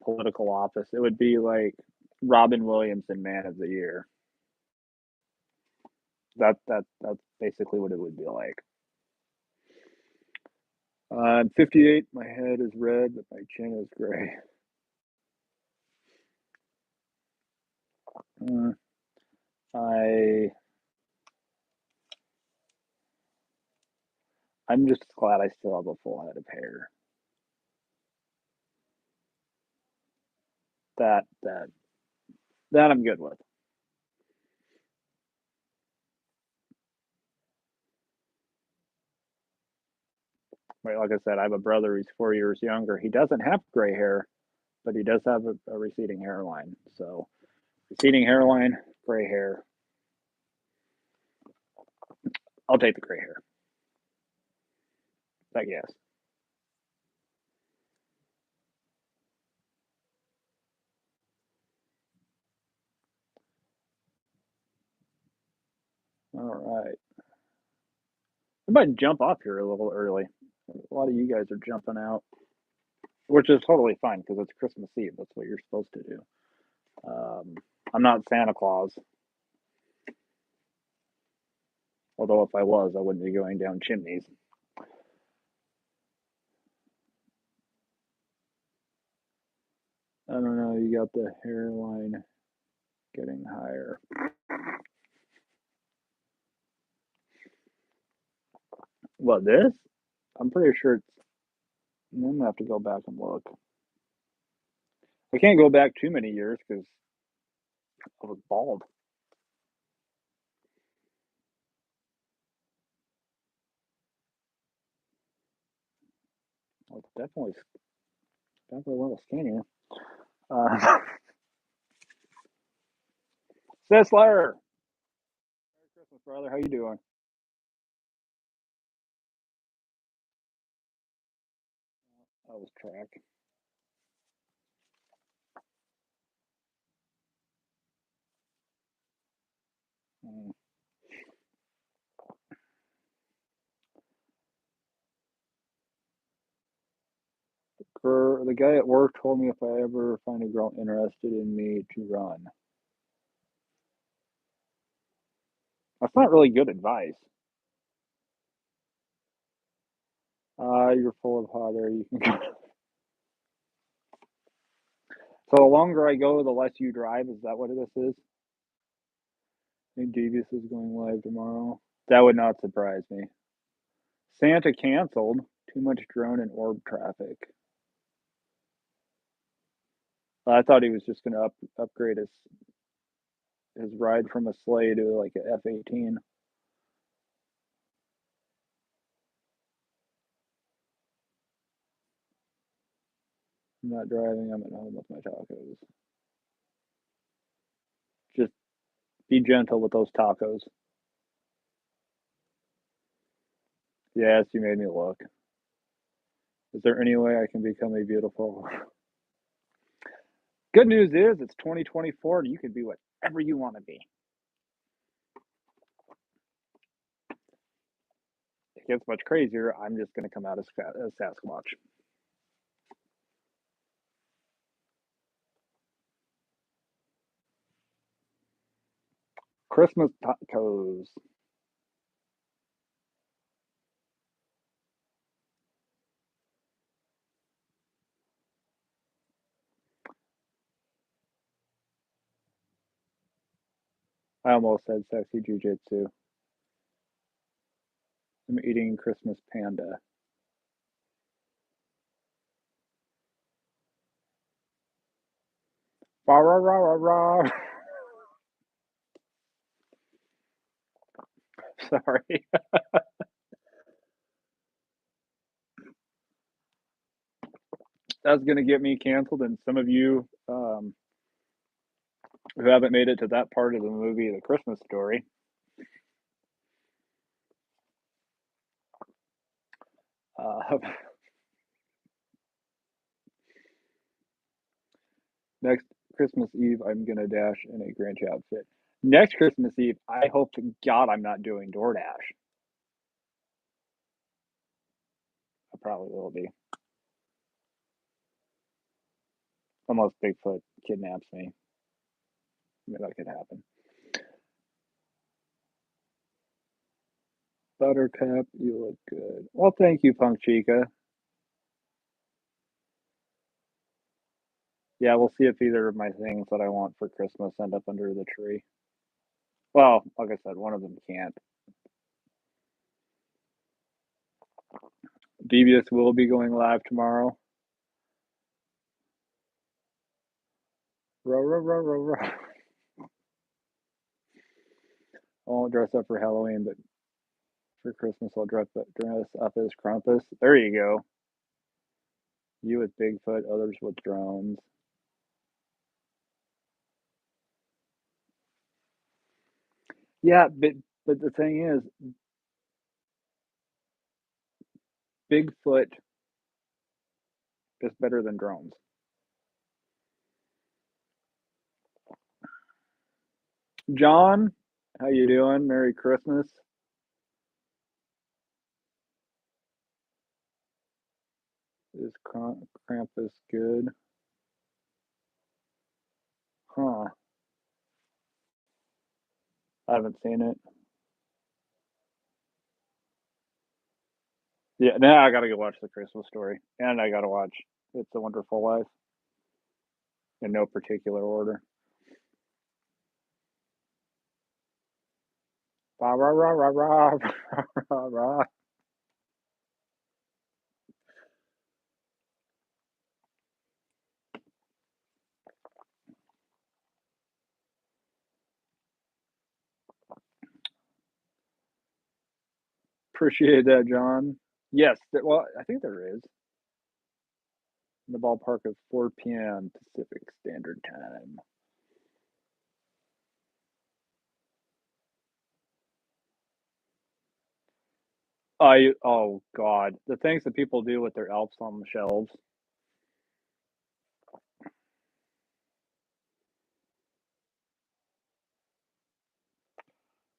political office, it would be like Robin Williams in Man of the Year. That's basically what it would be like. I'm 58. My head is red, but my chin is gray. Uh, I I'm just glad I still have a full head of hair. That that I'm good with. Right, like I said, I have a brother. He's 4 years younger. He doesn't have gray hair, but he does have a receding hairline. So receding hairline, gray hair. I'll take the gray hair. I guess. All right. I might jump off here a little early. A lot of you guys are jumping out, which is totally fine because it's Christmas Eve. That's what you're supposed to do. I'm not Santa Claus, although if I was, I wouldn't be going down chimneys. I don't know. You got the hairline getting higher. What, this? I'm pretty sure it's. I'm gonna have to go back and look. I can't go back too many years because I was bald. I was definitely a little skinnier. Uh, Sisler! Merry Christmas, brother. How you doing? I was track. Mm. The guy at work told me if I ever find a girl interested in me to run. That's not really good advice. You're full of hot air. You can. So the longer I go, the less you drive. Is that what this is? I think Devious is going live tomorrow. That would not surprise me. Santa canceled. Too much drone and orb traffic. I thought he was just going to upgrade his ride from a sleigh to like a F-18. I'm not driving. I'm at home with my tacos. Just be gentle with those tacos. Yes, you made me look. Is there any way I can become a beautiful? Good news is it's 2024 and you can be whatever you want to be. It gets much crazier. I'm just going to come out as Sasquatch. Christmas tacos. I almost said sexy jujitsu. I'm eating Christmas panda. Rah, rah, rah, rah, rah. Sorry. That's going to get me canceled. And some of you who haven't made it to that part of the movie, The Christmas Story, next Christmas Eve, I'm going to dash in a Grinch outfit. Next Christmas Eve, I hope to God I'm not doing DoorDash. I probably will be. Unless Bigfoot kidnaps me. I mean, that could happen. Buttercup, you look good. Well, thank you, Punk Chica. Yeah, we'll see if either of my things that I want for Christmas end up under the tree. Well, like I said, one of them can't. Devious will be going live tomorrow. Row, row, row, row, row. I won't dress up for Halloween, but for Christmas I'll dress up as Krampus. There you go. You with Bigfoot, others with drones. Yeah, but the thing is, Bigfoot is better than drones. John, how you doing? Merry Christmas. Is Krampus good? Huh. I haven't seen it. Yeah, now I gotta go watch The Christmas Story. And I gotta watch It's a Wonderful Life in no particular order. Rah, rah, rah, rah, rah, rah, rah, rah. Appreciate that, John. Yes, well, I think there is. In the ballpark of 4 p.m. Pacific Standard Time. Oh God, the things that people do with their Alps on the shelves.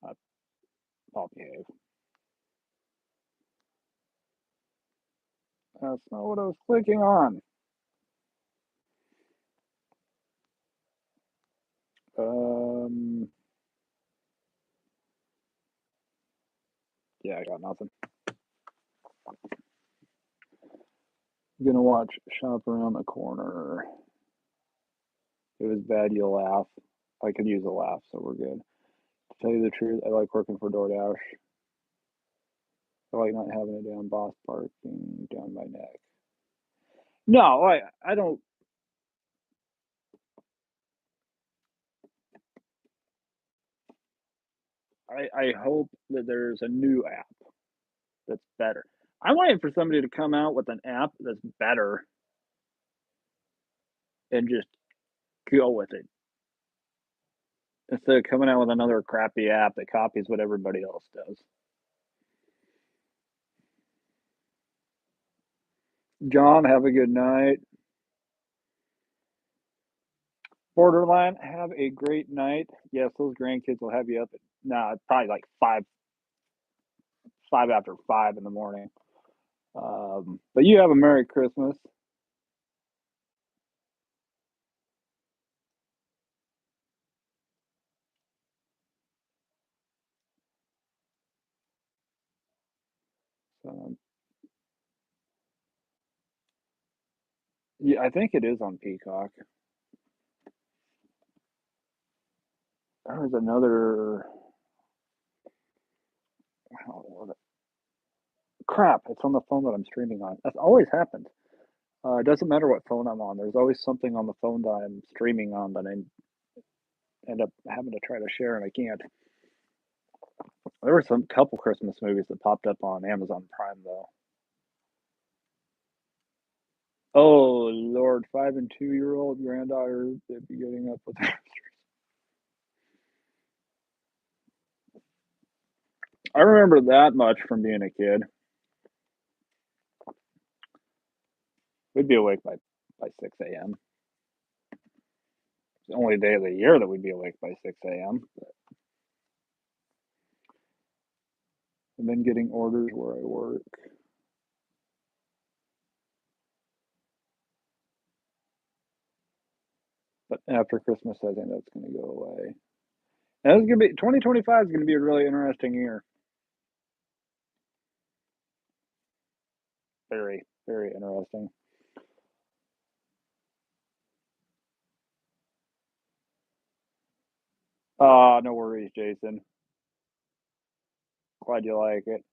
Uh, I'll behave. That's not what I was clicking on. Um, yeah, I got nothing. I'm gonna watch Shop Around the Corner. It was bad, you'll laugh. I could use a laugh, so we're good. To tell you the truth, I like working for DoorDash. I like not having a damn boss barking down my neck. No, I don't. I hope that there's a new app that's better. I'm waiting for somebody to come out with an app that's better and just go with it instead of coming out with another crappy app that copies what everybody else does. John, have a good night. Borderline, have a great night. Yes, those grandkids will have you up at nah, probably like 5 after 5 in the morning. But you have a Merry Christmas. Um, yeah, I think it is on Peacock. There was another oh, crap, it's on the phone that I'm streaming on. That always happens. It doesn't matter what phone I'm on. There's always something on the phone that I'm streaming on that I end up having to try to share, and I can't. There were some couple Christmas movies that popped up on Amazon Prime though. Oh Lord, 5 and 2-year-old granddaughter they'd be getting up with her. I remember that much from being a kid. We'd be awake by 6 a.m. It's the only day of the year that we'd be awake by 6 a.m. And then getting orders where I work. But after Christmas, I think that's going to go away. And it's going to be 2025 is going to be a really interesting year. Very, very interesting. No worries, Jason. Glad you like it.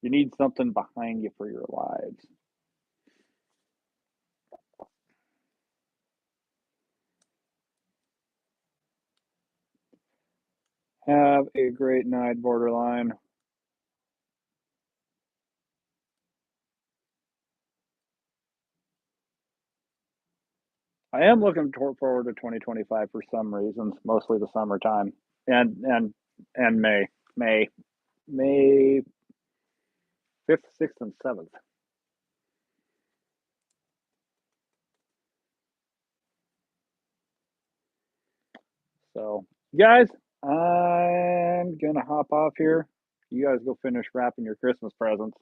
You need something behind you for your lives. Have a great night, Borderline. I am looking forward to 2025 for some reasons, mostly the summertime and May, May 5th, 6th, and 7th. So, guys, I'm gonna hop off here. You guys go finish wrapping your Christmas presents,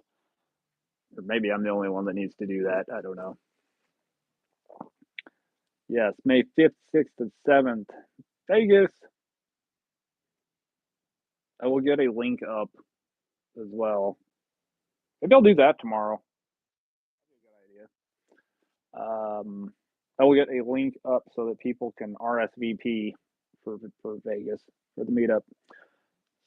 or maybe I'm the only one that needs to do that. I don't know. Yes, May 5th, 6th, and 7th, Vegas. I will get a link up as well. Maybe I'll do that tomorrow. Good idea. I will get a link up so that people can RSVP for Vegas for the meetup.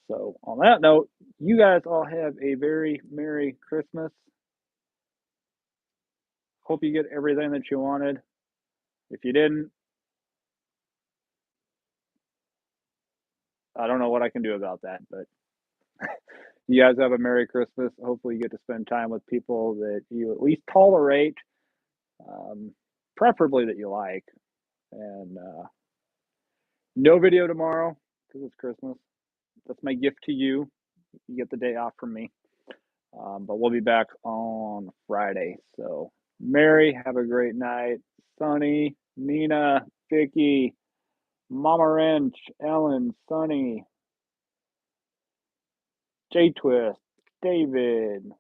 So on that note, you guys all have a very Merry Christmas. Hope you get everything that you wanted. If you didn't, I don't know what I can do about that, but you guys have a Merry Christmas. Hopefully, you get to spend time with people that you at least tolerate, um, preferably that you like. And no video tomorrow because it's Christmas. That's my gift to you. You get the day off from me. But we'll be back on Friday. So, Mary, have a great night. Sunny, Nina, Vicky, Mama Wrench, Ellen, Sunny, J Twist, David.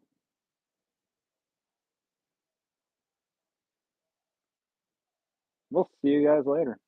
We'll see you guys later.